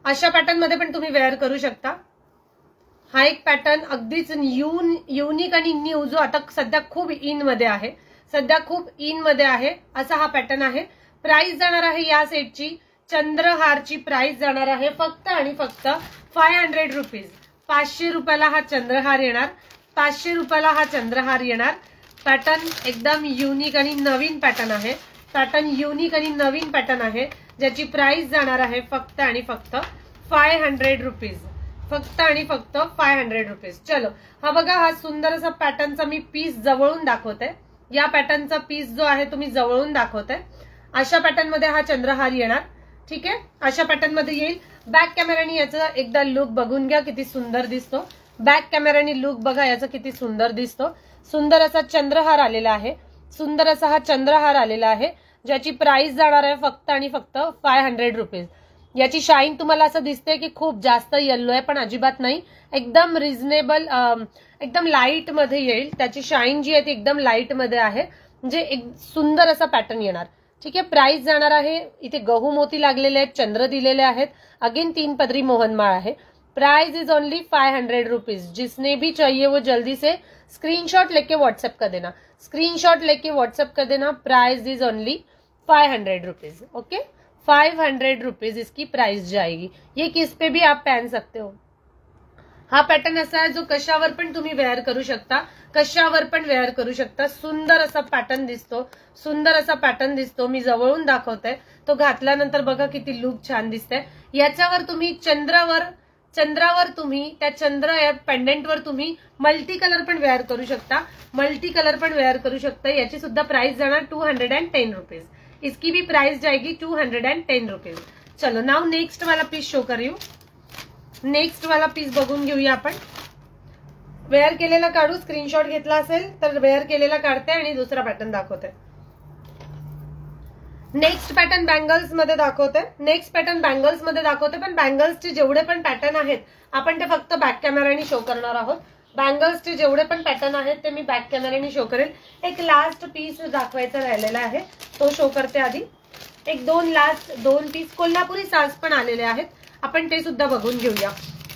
अशा पॅटर्न मध्ये पण तुम्ही वेअर करू शकता। हा एक पॅटर्न अगदीच युनिक आणि न्यू, जो आता सध्या खूप इन मध्ये आहे, सध्या खूप इन मध्ये आहे असा हा पॅटर्न आहे। प्राइस जाणार आहे या सेटची, चंद्रहारची प्राइस जाणार आहे फक्त आणि फक्त 500 रुपीज। 500 रुपयाला हा चंद्रहार येणार, 500 रुपयाला हा चंद्रहार येणार। पॅटर्न एकदम युनिक आणि नवीन पॅटर्न आहे, पॅटर्न युनिक आणि नवीन पॅटर्न आहे, ज्याची प्राइस जाणार आहे फक्त आणि फक्त 500 रुपीज। फक्त आणि फक्त 500 रुपीज। चलो हा बघा हा सुंदर असा पॅटर्नचा मी पीस जवळून दाखवते। या पॅटर्नचा पीस जो आहे तो मी जवळून दाखवते। अशा पॅटर्न मध्ये हा चंद्रहार येणार, ठीक आहे, अशा पॅटर्न मध्ये येईल। बॅक कॅमेराने याचा एकदा लुक बघून घ्या, किती सुंदर दिसतो। बॅक कॅमेराने लुक बघा याचा किती सुंदर दिसतो। सुंदर असा चंद्रहार आलेला आहे, सुंदर असा हा चंद्रहार आलेला आहे, ज्याची प्राइस जाणार आहे फक्त आणि फक्त 500 रुपीज। याची शाईन तुम्हाला असं दिसते की खूप जास्त येल्लो आहे, पण अजिबात नाही, एकदम रिझनेबल, एकदम लाईट मध्ये येईल। त्याची शाईन जी आहे ती एकदम लाईट मध्ये आहे, म्हणजे एक सुंदर असा पॅटर्न येणार, ठीक आहे। प्राइस जाणार आहे, इथे गहू मोती लागलेले आहेत, चंद्र दिलेले आहेत, अगेन 3 पदरी मोहनमाळ आहे। Price is only 500 rupees. जिसने भी चाहिए वो जल्दी से स्क्रीनशॉट लेके व्हाट्सएप कर देना, स्क्रीनशॉट लेके व्हाट्सएप कर देना। Price is only 500 rupees. Okay, 500 rupees इसकी प्राइस जाएगी। ये किस पे भी आप पहन सकते हो। हा पॅटर्न असा आहे जो कशावर पण तुम्ही वेअर करू शकता, कशावर पण वेअर करू शकता। सुंदर असा पॅटर्न दिसतो, सुंदर असा पॅटर्न दिसतो। मी जवळून दाखवते, तो घातल्यानंतर बघा किती लुक छान दिसतंय। याच्यावर तुम्ही चंद्रावर चंद्रावर तुम्ही त्या चंद्र या पेंडेंटवर तुम्ही मल्टी कलर पण वेअर करू शकता, मल्टी कलर पण वेअर करू शकता। याची सुद्धा प्राइस जाणार 210 रुपीज। इसकी भी प्राइस जाएगी 210 रुपीज। चलो नाउ नेक्स्ट वाला पीस शो कर रही हूँ। नेक्स्ट वाला पीस बघून घेऊया आपण। वेअर केलेला काढू, स्क्रीनशॉट घेतला असेल तर वेअर केलेला काढते आणि दुसरा पॅटर्न दाखवते। नेक्स्ट पॅटर्न बँगल्स मध्ये दाखवते, पण बँगल्सचे जेवढे पण पॅटर्न आहेत आपण ते फक्त बॅक कॅमेराने शो करणार आहोत। बँगल्सचे जेवढे पण पॅटर्न आहेत ते मी बॅक कॅमेराने शो करेल। एक लास्ट पीस दाखवायचा राहिलेला आहे, तो शो करते आधी। एक दोन पीस कोल्हापुरी साज पण आलेले आहेत, आपण ते सुद्धा बघून घेऊया।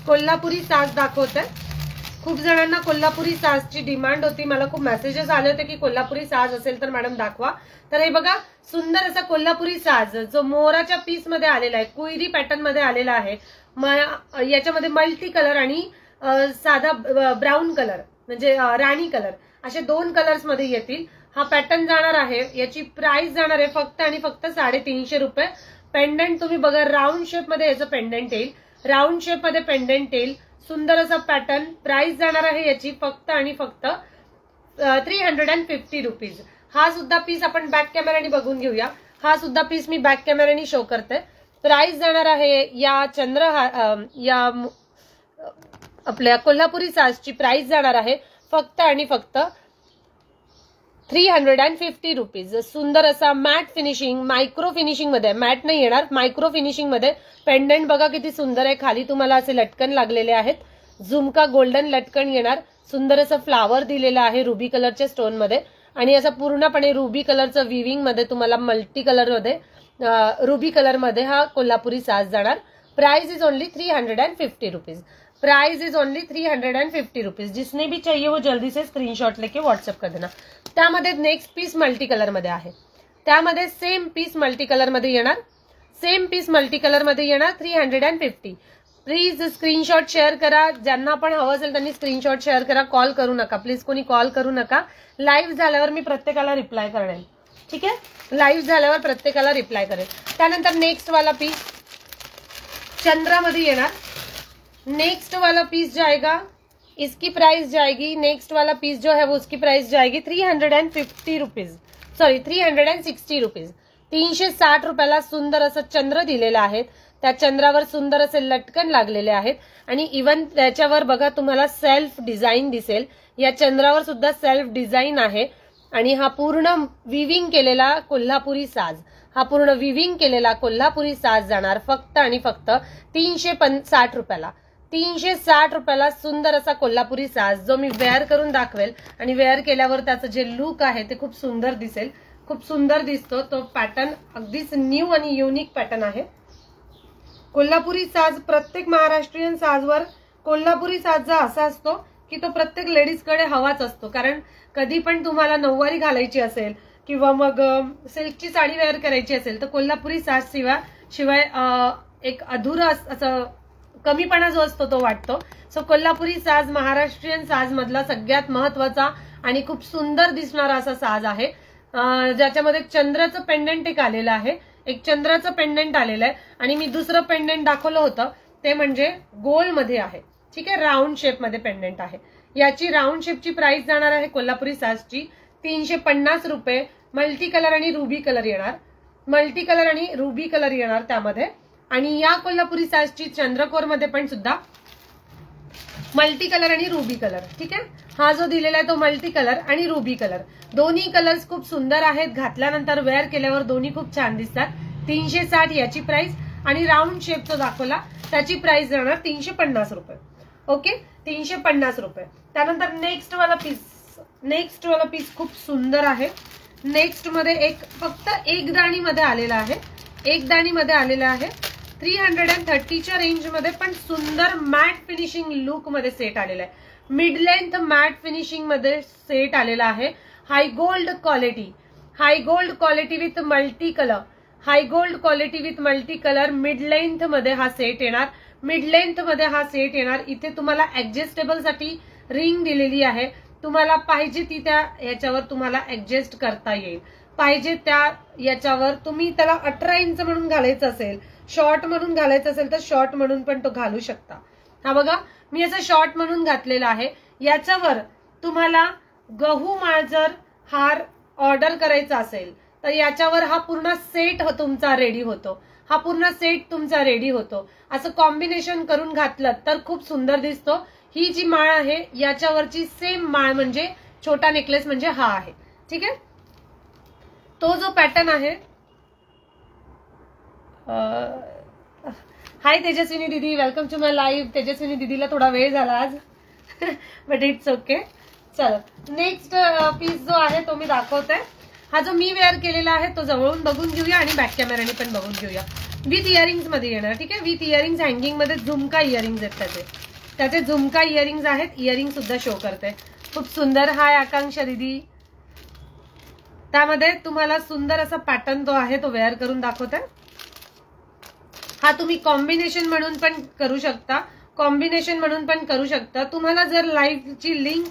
कोल्हापुरी साज दाखवते। खूप जणांना कोल्हापुरी साजची डिमांड होती, मला खूप मेसेजेस आले होते की कोल्हापुरी साज असेल तर मॅडम दाखवा। तर हे बघा सुंदर असा कोल्हापुरी साज जो मोराच्या पीस मध्ये आलेला आहे, कुईरी पॅटर्न मध्ये आलेला आहे। याच्यामध्ये मल्टी कलर आणि साधा ब्राऊन कलर म्हणजे राणी कलर असे 2 कलर्स मध्ये येतील। हा पॅटर्न जाणार आहे, याची प्राइस जाणार आहे फक्त आणि फक्त 350 रुपये। पेंडेंट तुम्ही बघा राऊंड शेप मध्ये याचं पेंडेंट येईल, राऊंड शेप मध्ये पेंडेंट येईल। सुंदर असा पॅटर्न, प्राइस जाणार आहे याची फक्त आणि फक्त 350 रुपीज। हा सुद्धा पीस आपण बॅक कॅमेराने बघून घेऊया। हा सुद्धा पीस मी बॅक कॅमेराने शो करते। प्राइस जाणार आहे या या आपल्या कोल्हापुरी साजची प्राइस जाणार आहे फक्त आणि फक्त 350 रुपीज। सुंदर असा मॅट फिनिशिंग, मायक्रो फिनिशिंग मध्ये, मॅट नाही येणार, मायक्रो फिनिशिंग मध्ये पेंडेंट बघा किती सुंदर आहे। खाली तुम्हाला असे लटकन लागलेले आहेत, झुमका गोल्डन लटकन येणार। सुंदर असं फ्लावर दिलेलं आहे रुबी कलरच्या स्टोन मध्ये आणि असं पूर्णपणे रुबी कलरचं विविंग मध्ये तुम्हाला मल्टी कलर मध्ये रुबी कलर मध्ये हा कोल्हापुरी साज जाणार। Price is only 350 rupees. Price is only 350 rupees. जिसने भी चाहिए वो जल्दी से स्क्रीनशॉट लेके व्हाट्सअप कर देना। त्यामध्ये नेक्स्ट पीस मल्टी कलर मध्ये आहे, त्यामध्ये सेम पीस मल्टी कलर मध्ये येणार, 350। प्लीज स्क्रीनशॉट शेअर करा, ज्यांना पण हवं असेल त्यांनी स्क्रीनशॉट शेअर करा। कॉल करू नका प्लीज, कोणी कॉल करू नका। लाईव्ह झाल्यावर मी प्रत्येकाला रिप्लाय करेन, ठीक है? लाईव्ह झाल्यावर प्रत्येकाला रिप्लाय करेन। त्यानंतर नेक्स्ट वाला पीस चंद्रामध्ये येणार। नेक्स्ट वाला पीस जाएगा, इसकी प्राइस जाएगी, नेक्स्ट वाला पीस जो है वो उसकी प्राइस जाएगी 350 रुपीज, सॉरी 360 रुपीज। 360 रुपयाला सुंदर असं चंद्र दिलेलं आहे, त्या चंद्रावर सुंदर असे लटकन लागलेले आहेत आणि इवन त्याच्यावर बघा तुम्हाला सेल्फ डिझाईन दिसेल। या चंद्रावर सुद्धा सेल्फ डिझाईन आहे आणि हा पूर्ण विविंग केलेला कोल्हापुरी साज, हा पूर्ण विविंग केलेला कोल्हापुरी साज जाणार फक्त आणि फक्त 360 रुपयाला। 360 रुपयाला सुंदर असा कोल्हापुरी साज जो मी वेअर करून दाखवेल आणि वेअर केल्यावर त्याचं जे लुक आहे ते खूप सुंदर दिसेल, खूप सुंदर दिसतो। तो पॅटर्न अगदीच न्यू आणि युनिक पॅटर्न आहे। कोल्हापुरी साज प्रत्येक महाराष्ट्रीयन साजवर कोल्हापुरी साज असा असतो की तो प्रत्येक लेडीजकडे हवाच असतो, कारण कधी पण तुम्हाला नऊवारी घालायची असेल किंवा मग सिल्कची साडी वेअर करायची असेल तर कोल्हापुरी साज शिवाय एक अधुरा असं कमीपणा जो असतो तो वाटतो। सो कोल्हापुरी साज महाराष्ट्रीयन साज मधला सगळ्यात महत्वाचा आणि खूप सुंदर दिसणारा असा साज आहे, ज्याच्यामध्ये चंद्राचं पेंडेंट एक आलेलं आहे, एक चंद्राचं पेंडेंट आलेलं आहे आणि मी दुसरं पेंडेंट दाखवलं होतं ते म्हणजे गोल मध्ये आहे, ठीक आहे? राऊंड शेप मध्ये पेंडेंट आहे। याची राऊंड शेपची प्राइस जाणार आहे कोल्हापुरी साजची 350 रुपये। मल्टी कलर आणि रुबी कलर येणार, मल्टी कलर आणि रुबी कलर येणार त्यामध्ये। आणि या कोल्हापुरी साजची चंद्रकोर मध्ये पण सुद्धा मल्टी कलर आणि रुबी कलर, ठीक आहे? हा जो दिलेला आहे तो मल्टी कलर आणि रुबी कलर, दोन्ही कलर्स खूप सुंदर आहेत। घातल्यानंतर वेअर केल्यावर दोन्ही खूप छान दिसतात। 360 याची प्राइस आणि राऊंड शेपचा दाखवला त्याची प्राइस जाणार 350 रुपये। ओके, 350 रुपये। त्यानंतर नेक्स्ट वाला पीस खूप सुंदर आहे। नेक्स्ट मध्ये एक फक्त एक दाणी मध्ये आलेला आहे, एक दाणी मध्ये आलेला आहे। 330च्या रेंज मध्ये पण सुंदर मॅट फिनिशिंग लुक मध्ये सेट आलेला आहे, मिड लेंथ मॅट फिनिशिंग मध्ये सेट आलेला आहे। High gold quality with multi colour, high gold quality with multi colour, mid length मध्ये हा सेट येणार, मिड लेंथ मध्ये हा सेट येणार। इथे तुम्हाला ऍडजस्टेबल साठी रिंग दिलेली आहे, तुम्हाला पाहिजे ती त्या याच्यावर तुम्हाला ऍडजस्ट करता येईल, पाहिजे त्या याच्यावर। तुम्ही त्याला 18 इंच म्हणून घालायचं असेल, शॉर्ट म्हणून घालायचं असेल तर शॉर्ट म्हणून पण तो घालू शकता, हा बघा मी असं शॉर्ट म्हणून घातलेला आहे. याच्यावर तुम्हाला गहू माळ जर हार ऑर्डर करायचा असेल तर याच्यावर हा पूर्ण सेट तुमचा रेडी होतो. हा पूर्ण सेट तुमचा रेडी होतो. असं कॉम्बिनेशन करून घातलं तर खूप सुंदर दिसतो. ही जी माळ आहे याच्यावरची सेम माळ म्हणजे छोटा नेकलेस म्हणजे हा आहे. ठीक आहे. तो जो पॅटर्न आहे, हाय तेजस्विनी दीदी, welcome to my live. Tejaswini दीदीला थोडा वेळ झाला आज बट इट्स ओके. चलो नेक्स्ट पीस जो आहे तो मी दाखवते. हा जो मी वेअर केलेला आहे तो जवळून बघून घेऊया आणि बॅक कॅमेराने पण बघून घेऊया. विथ इयरिंग्स मध्ये येणार. ठीक आहे. विथ इयरिंग्स हँगिंग मध्ये झुमका इयरिंग्स आहेत त्याचे झुमका इयरिंग्स आहेत. इयरिंग सुद्धा शो करते. खूप सुंदर. हाय आकांक्षा दीदी. त्यामध्ये तुम्हाला सुंदर असा पॅटर्न जो आहे तो वेअर करून दाखवते. हा तुम्ही कॉम्बिनेशन म्हणून पण करू शकता. कॉम्बिनेशन म्हणून पण करू शकता. तुम्हाला जर लाईव्हची लिंक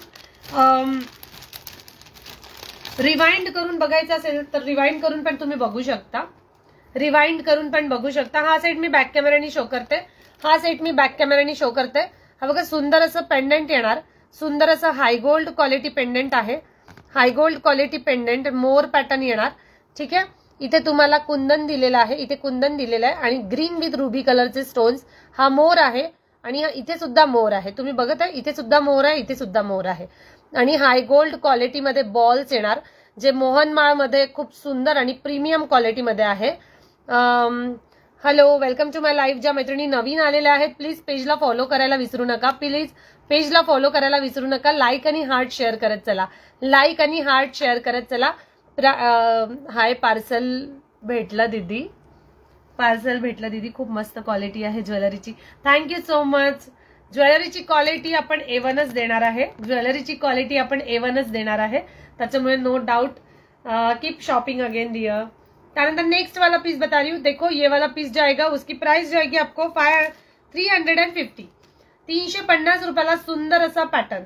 रिवाइंड करून बघायचं असेल तर रिवाइंड करून पण तुम्ही बघू शकता. रिवाइंड करून पण बघू शकता. हा सेट मी बॅक कॅमेराने शो करते. हा सेट मी बॅक कॅमेराने शो करते. हा बघा सुंदर असं पेंडंट येणार. सुंदर असं हाय गोल्ड क्वालिटी पेंडंट आहे. हाय गोल्ड क्वालिटी पेंडंट मोर पॅटर्न येणार. ठीक आहे. इथे तुम्हाला कुंदन दिलेलं आहे. इथे कुंदन दिलेलं आहे आणि ग्रीन विथ रुबी कलरचे स्टोन्स. हा मोर आहे आणि इथे सुद्धा मोर आहे. तुम्ही बघत आहे इथे सुद्धा मोर आहे, इथे सुद्धा मोर आहे. आणि हाय गोल्ड क्वालिटीमध्ये बॉल्स येणार जे मोहनमाळ मध्ये खूप सुंदर आणि प्रीमियम क्वालिटीमध्ये आहे. Hello, welcome to my live. ज्या मैत्रिणी नवीन आलेल्या आहेत प्लीज पेजला फॉलो करायला विसरू नका. प्लीज पेजला फॉलो करायला विसरू नका. लाईक आणि हार्ट शेअर करत चला. लाईक आणि हार्ट शेअर करत चला. हाय पार्सल भेटला दीदी. पार्सल भेटलं दीदी. खूप मस्त क्वालिटी आहे ज्वेलरीची. Thank you so much. ज्वेलरीची क्वालिटी आपण A1च देणार आहे. ज्वेलरीची क्वालिटी आपण A1च देणार आहे. त्याच्यामुळे no doubt. Keep shopping again dear. त्यानंतर नेक्स्ट वाला पीस बता रही हूँ. देखो ये वाला पीस जाएगा, उसकी प्राइस जाएगी आपको 350. 350 रुपयाला सुंदर असा पॅटर्न.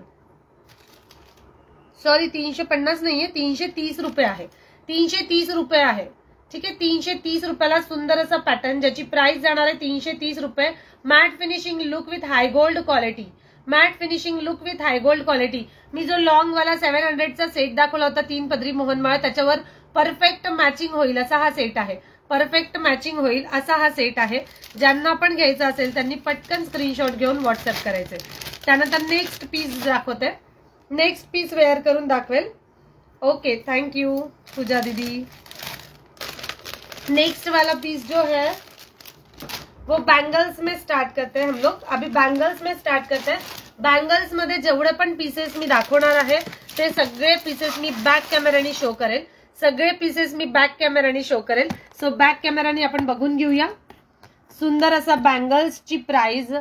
सॉरी 350 नाहीये, 330 रुपये आहे. 330 रुपये आहे. ठीक आहे. 330 रुपयाला सुंदर असा पॅटर्न ज्याची प्राइस जाणार आहे 330 रुपये. Matte finishing look with high gold quality. Matte finishing look with high gold quality. मी जो लॉंग वाला 700चा सेट दाखवला होता 3 पदरी मोहनमाळ त्याच्यावर परफेक्ट मॅचिंग होईल असा हा सेट आहे. परफेक्ट मॅचिंग होईल असा हा सेट आहे. ज्यांना पण घ्यायचा असेल त्यांनी पटकन स्क्रीनशॉट घेऊन व्हॉट्सअप करायचे. त्यानंतर नेक्स्ट पीस दाखवते. नेक्स्ट पीस वेअर करून दाखवेल. ओके थैंक यू पूजा दीदी. नेक्स्ट वाला पीस जो है वो बैंगल्स में स्टार्ट करते हैं हम लोग. अभी बैंगल्स में स्टार्ट करते हैं. बैंगल्स मध्ये जेवढे पण पीसेस मी दाखवणार आहे ते सगळे पीसेस मी बॅक कॅमेराने शो करेल. सगळे पीसेस मी बॅक कॅमेराने शो करेल. सो बॅक कॅमेराने आपण बघून घेऊया. सुंदर असा बँगल्सची प्राइस,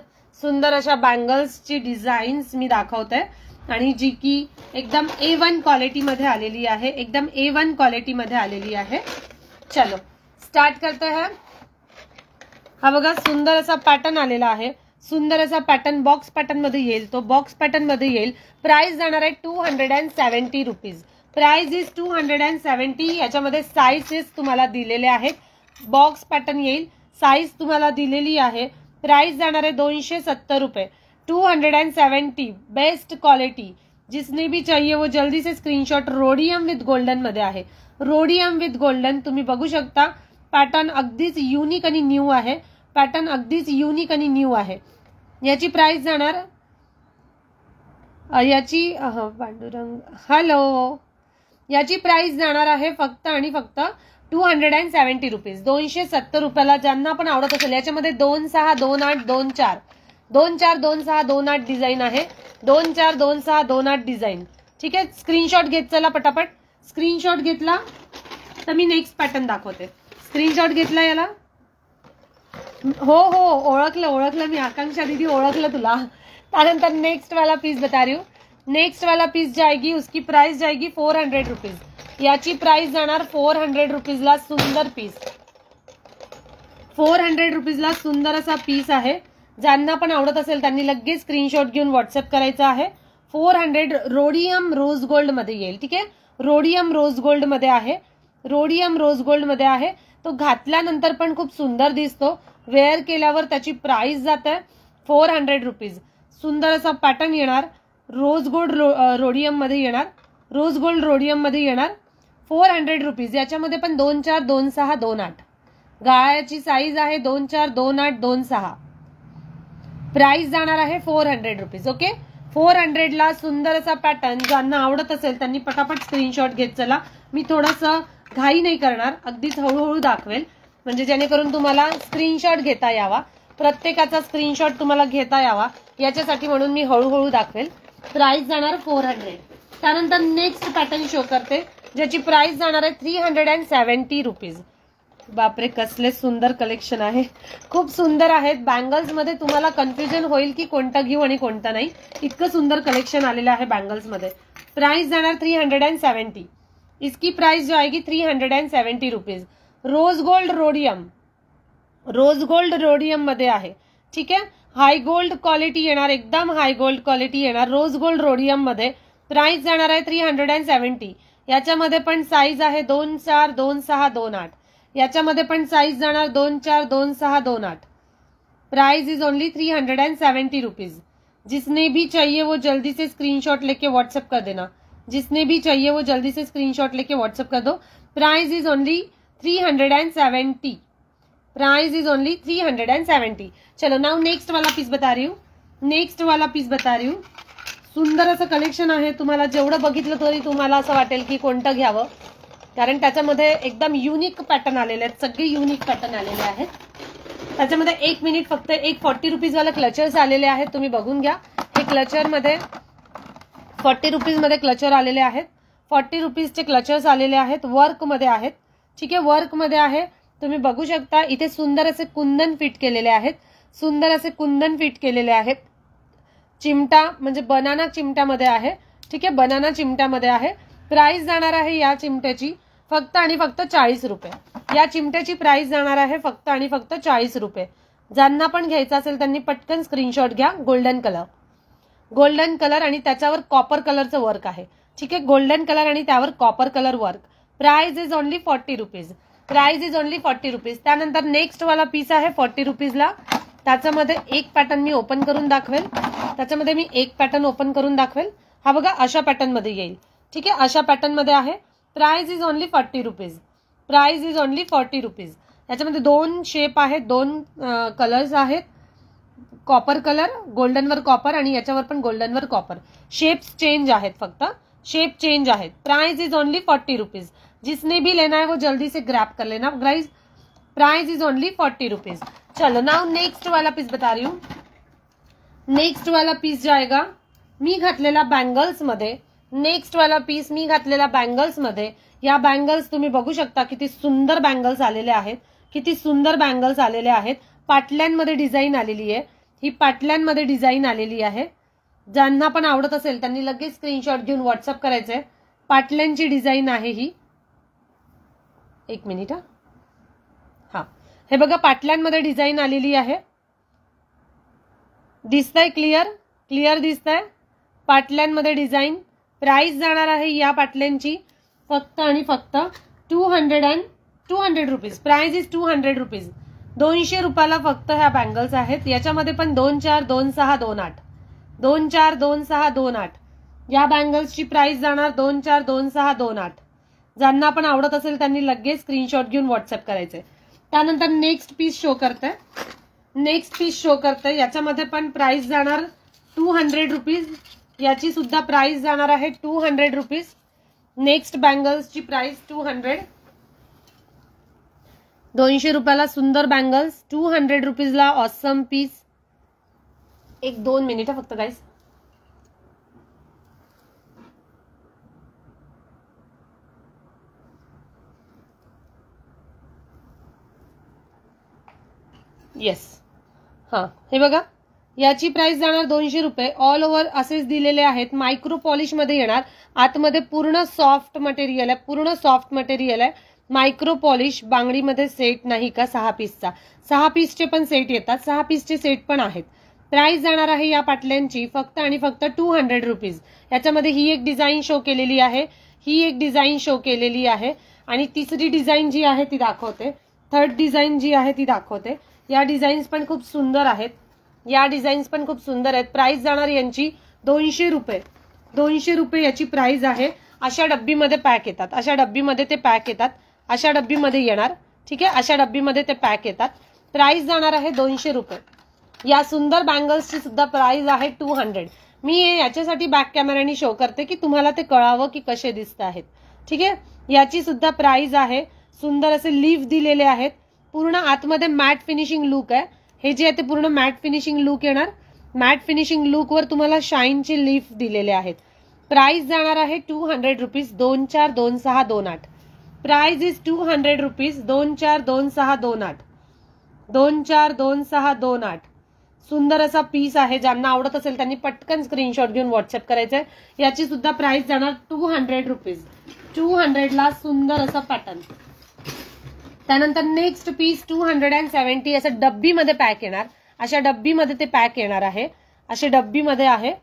सुंदर अशा बँगल्सची डिझाईन्स मी दाखवते आणि जी की एकदम A1 क्वालिटीमध्ये आलेली आहे. एकदम A1 क्वालिटीमध्ये आलेली आहे. चलो स्टार्ट करते हैं. हा बघा सुंदर असा पॅटर्न आलेला आहे. सुंदर असा पॅटर्न बॉक्स पॅटर्न मध्ये येईल. तो बॉक्स पॅटर्न मध्ये येईल. प्राइस जाणार आहे 270 रुपीज. Price is 270. याच्यामध्ये साईजेस तुम्हाला दिलेले आहेत. बॉक्स पॅटर्न येईल. साईज तुम्हाला दिलेली आहे. प्राइस जाणार आहे 270 रुपये. 270 बेस्ट क्वालिटी. जिसने भी चाहिए वो जल्दी से स्क्रीनशॉट. रोडियम विथ गोल्डन मध्ये आहे. रोडियम विथ गोल्डन तुम्ही बघू शकता. पॅटर्न अगदीच युनिक आणि न्यू आहे. पॅटर्न अगदीच युनिक आणि न्यू आहे. याची प्राइस जाणार याची पांडुरंग हॅलो याची प्राइस जाणार आहे फक्त आणि फक्त 270 रुपीज. 270 रुपयाला. ज्यांना पण आवडत असेल याच्यामध्ये 2, 6, 2, 8, 2, 4 2, 4, 2, 6, 2, 8 डिझाईन आहे. 2, 4, 2, 6, 2, 8 डिझाईन. ठीक आहे. स्क्रीनशॉट घेत चला पटापट. स्क्रीनशॉट घेतला तर मी नेक्स्ट पॅटर्न दाखवते. स्क्रीनशॉट घेतला याला. हो हो ओळखलं मी. आकांक्षा दीदी ओळखलं तुला. त्यानंतर नेक्स्ट वाला पीस बता रही हूँ. नेक्स्ट वाला पीस जाएगी उसकी प्राइस जाएगी 400 रुपीज. याची प्राइस जाणार 400 रुपीजला. सुंदर पीस 400 रुपीजला सुंदर असा पीस आहे. ज्यांना पण आवडत असेल त्यांनी लगेच स्क्रीनशॉट घेऊन व्हॉट्सअप करायचा आहे. 400 रोडियम रोज गोल्ड मध्ये येईल. ठीक आहे. रोडियम रोज गोल्ड मध्ये आहे. रोडियम रोज गोल्ड मध्ये आहे. तो घातल्यानंतर पण खूप सुंदर दिसतो. वेअर केल्यावर त्याची प्राइस जाते 400 रुपीज. सुंदर असा पॅटर्न येणार, रोज गोल्ड रोडियम मध्ये येणार, रोज गोल्ड रोडियम मध्ये येणार. 400 रुपीज. याच्यामध्ये पण 2 4 2 6 2 8. गाळ्याची साईज आहे 2 4 2 8 2 6. प्राइस जाणार आहे 400 रुपीज. ओके, 400 ला सुंदर असा पॅटर्न. ज्यांना आवडत असेल त्यांनी पटापट स्क्रीनशॉट घेत चला. मी थोडंसं घाई नाही करणार, अगदीच हळूहळू दाखवेल, म्हणजे जेणेकरून तुम्हाला स्क्रीनशॉट घेता यावा, प्रत्येकाचा स्क्रीनशॉट तुम्हाला घेता यावा याच्यासाठी म्हणून मी हळूहळू दाखवेल. प्राइस जाणार 400. त्यानंतर नेक्स्ट पॅटर्न शो करते ज्याची प्राइस जाणार आहे 370 रुपीज. बापरे, कसले सुंदर कलेक्शन आहे, खूप सुंदर आहेत. बँगल्स मध्ये तुम्हाला कन्फ्युजन होईल की कोणतं घेऊ आणि कोणतं नाही, इतकं सुंदर कलेक्शन आलेलं आहे बँगल्स मध्ये. प्राइस जाणार 370. इसकी प्राइस जो आएगी 370 rupees. Rose gold rhodium, rose gold rhodium मध्ये आहे. ठीक आहे, हाय गोल्ड क्वालिटी येणार, एकदम हाय गोल्ड क्वालिटी येणार रोज गोल्ड रोडियम मध्ये. प्राइस जाणार आहे 370. याच्यामध्ये पण साईज आहे 2 4 2 6 2 8. याच्यामध्ये पण साईज जाणार 2 4 2 6 2 8. Price is only 370 rupees. जिसने भी चाहिए वो जल्दी से स्क्रीनशॉट लेके व्हाट्सएप कर देना. जिसने भी चाहिए वो जल्दी से स्क्रीनशॉट लेके व्हाट्सएप कर दो. Price is only 370. Price is only 370. चलो नाउ नेक्स्ट वाला पीस बता रही हूँ. नेक्स्ट वाला पीस बता रही हूँ. सुंदर असं कलेक्शन आहे. तुम्हाला जेवढं बघितलं तरी तुम्हाला असं वाटेल की कोणतं घ्यावं, कारण त्याच्यामध्ये एकदम युनिक पॅटर्न आलेले आहेत, सगळे युनिक पॅटर्न आलेले आहेत. त्याच्यामध्ये 1 मिनिट फक्त एक 40 रुपीज वाले क्लचर्स आलेले आहेत, तुम्ही बघून घ्या. हे क्लचर मध्ये 40 रुपीज मध्ये क्लचर आलेले आहेत. 40 रुपीजचे क्लचर्स आलेले आहेत, वर्क मध्ये आहेत. ठीक आहे, वर्क मध्ये आहे. तुम्ही बघू शकता इथे सुंदर असे कुंदन फिट केलेले आहेत, सुंदर असे कुंदन फिट केलेले आहेत. चिमटा म्हणजे बनाना चिमट्यामध्ये आहे. ठीक आहे, बनाना चिमट्यामध्ये आहे. प्राइस जाणार आहे या चिमट्याची फक्त आणि फक्त 40 रुपये. या चिमट्याची प्राइस जाणार आहे फक्त आणि फक्त 40 रुपये. ज्यांना पण घ्यायचं असेल त्यांनी पटकन स्क्रीनशॉट घ्या. गोल्डन कलर, गोल्डन कलर आणि त्याच्यावर कॉपर कलरचं वर्क आहे. ठीक आहे, गोल्डन कलर आणि त्यावर copper colour work. Price is only 40 rupees. Price is only 40 rupees. त्यानंतर नेक्स्ट वाला पीस आहे 40 रुपीजला. त्याच्यामध्ये एक पॅटर्न मी ओपन करून दाखवेल. त्याच्यामध्ये मी एक पॅटर्न ओपन करून दाखवेल. हा बघा, अशा पॅटर्न मध्ये येईल. ठीक आहे, अशा पॅटर्न मध्ये आहे. Price is only 40 rupees. Price is only 40 rupees. याच्यामध्ये 2 शेप आहेत, 2 कलर्स आहेत. कॉपर कलर, गोल्डनवर कॉपर आणि याच्यावर पण गोल्डनवर कॉपर. शेप्स चेंज आहेत, फक्त शेप चेंज आहेत. Price is only 40 rupees. जिसने भी लेना है वो जल्दी से ग्रैब कर लेना guys. Price is only 40 rupees. चलो नाउ नेक्स्ट वाला पीस बता रही हूँ. नेक्स्ट वाला पीस जाएगा मी घातलेला बँगल्स मध्ये. नेक्स्ट वाला पीस मी घातलेला बँगल्स मध्ये. या बँगल्स तुम्ही बघू शकता किती सुंदर बँगल्स आलेले आहेत, किती सुंदर बँगल्स आलेले आहेत. पाटल्यांमध्ये डिझाईन आलेली आहे, ही पाटल्यांमध्ये डिझाईन आलेली आहे. ज्यांना पण आवडत असेल त्यांनी लगेच स्क्रीनशॉट घेऊन व्हॉट्सअप करायचंय. पाटल्यांची डिझाईन आहे ही. एक मिनिट. हा, हे बघा पाटल्यांमध्ये डिझाईन आलेली आहे. दिसतंय क्लिअर? क्लिअर दिसतंय? पाटल्यांमध्ये डिझाईन. प्राइस जाणार आहे या पाटल्यांची फक्त आणि फक्त 200 रुपीज. Price is 200 rupees. 200 रुपयाला फक्त ह्या बँगल्स आहेत. याच्यामध्ये पण 2 4 2 6 2 8. 2 4 2 6 2 8. या बँगल्सची प्राइस जाणार 2 4 2 6 2 8. ज्यांना पण आवडत असेल त्यांनी लगेच स्क्रीनशॉट घेऊन व्हॉट्सअप करायचे. त्यानंतर नेक्स्ट पीस शो करते. नेक्स्ट पीस शो करते. याच्यामध्ये पण प्राइस जाणार 200 रुपीज. याची सुद्धा प्राइस जाणार आहे 200 रुपीज. Next बँगल्सची price 200. 200 रुपयाला सुंदर बँगल्स. 200 रुपीजला awesome piece. 1-2 मिनिटं फक्त गाईस. येस. हा, हे बघा, याची प्राइस जाणार 200 रुपये. ऑल ओव्हर असेच दिलेले आहेत. मायक्रो पॉलिश मध्ये येणार. आतमध्ये पूर्ण सॉफ्ट मटेरियल आहे, पूर्ण सॉफ्ट मटेरियल आहे. Micro polish. बांगडीमध्ये सेट नाही का 6 पीसचा. 6 पीसचे पण सेट येतात, 6 पीसचे सेट पण आहेत. प्राइस जाणार आहे या पाटल्यांची फक्त आणि फक्त 200 रुपीज. याच्यामध्ये ही एक डिझाईन शो केलेली आहे, ही एक डिझाईन शो केलेली आहे आणि तिसरी डिझाईन जी आहे ती दाखवते. थर्ड डिझाईन जी आहे ती दाखवते. या डिझाईन्स पण खूप सुंदर आहेत. या डिझाईन्स पण खूप सुंदर आहेत. प्राइस जाणार यांची 200 रुपये. 200 रुपये याची प्राइस आहे. अशा डब्बीमध्ये पॅक येतात. अशा डब्बीमध्ये ते पॅक येतात. अशा डब्बीमध्ये येणार. ठीक आहे, अशा डब्बीमध्ये ते पॅक येतात. प्राइस जाणार आहे 200 रुपये. या सुंदर बँगल्सची सुद्धा प्राइस आहे 200. मी याच्यासाठी बॅक कॅमेऱ्याने शो करते की तुम्हाला ते कळावं की कसे दिसत आहेत. ठीक आहे, याची सुद्धा प्राइस आहे. सुंदर असे लीफ दिलेले आहेत. पूर्ण आतमध्ये मॅट फिनिशिंग लुक आहे. हे जे आहे ते पूर्ण मॅट फिनिशिंग लुक येणार. मॅट फिनिशिंग लुक वर तुम्हाला शाईनचे लीफ दिलेले आहेत. प्राइस जाणार आहे 200 रुपीज. 242628. Price is 200 rupees. 242628. 242628. सुंदर असा पीस आहे. ज्यांना आवडत असेल त्यांनी पटकन स्क्रीनशॉट घेऊन व्हॉट्सअप करायचंय. याची सुद्धा प्राइस जाणार 200 रुपीज. 200 ला सुंदर असा पॅटर्न. त्यानंतर नेक्स्ट पीस 270 असं डब्बीमध्ये पॅक येणार. अशा डब्बीमध्ये ते पॅक येणार आहे. अशा डब्बीमध्ये आहे.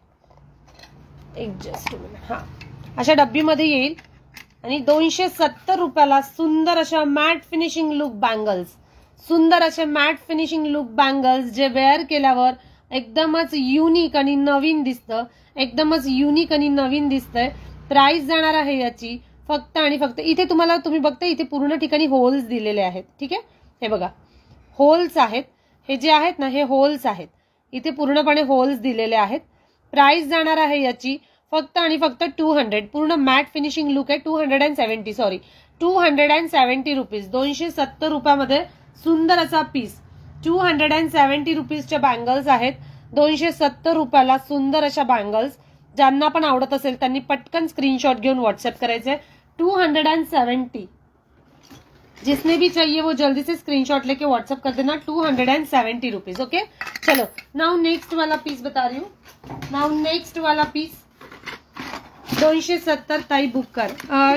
एक जस्ट हा अशा डब्बीमध्ये येईल आणि 270 रुपयाला सुंदर अशा मॅट फिनिशिंग लुक बँगल्स. सुंदर असे मॅट फिनिशिंग लुक बँगल्स जे वेअर केल्यावर एकदमच युनिक आणि नवीन दिसतं. एकदमच युनिक आणि नवीन दिसतंय. प्राइस जाणार आहे याची फक्त आणि फक्त इथे तुम्ही बघता इथे पूर्ण ठिकाणी होल्स दिलेले आहेत. ठीक आहे, हे बघा होल्स आहेत. हे जे आहेत ना हे होल्स आहेत. इथे पूर्णपणे होल्स दिलेले आहेत. प्राइस जाणार आहे याची फक्त आणि फक्त 200. पूर्ण मॅट फिनिशिंग लुक आहे. 270 रुपीज. 270 रुपयामध्ये सुंदर असा पीस. 270 रुपीजच्या बँगल्स आहेत. 270 रुपयाला सुंदर अशा बँगल्स. ज्यांना पण आवडत असेल त्यांनी पटकन स्क्रीनशॉट घेऊन व्हॉट्सअप करायचंय. 270. जिसने भी चाहिए वो जल्दी से स्क्रीनशॉट लेके व्हाट्सएप कर देना. 270 रुपीज. ओके, चलो नाउ नेक्स्ट वाला पीस बता रही हूँ. नाउ नेक्स्ट वाला पीस 270 ताई बुक कर.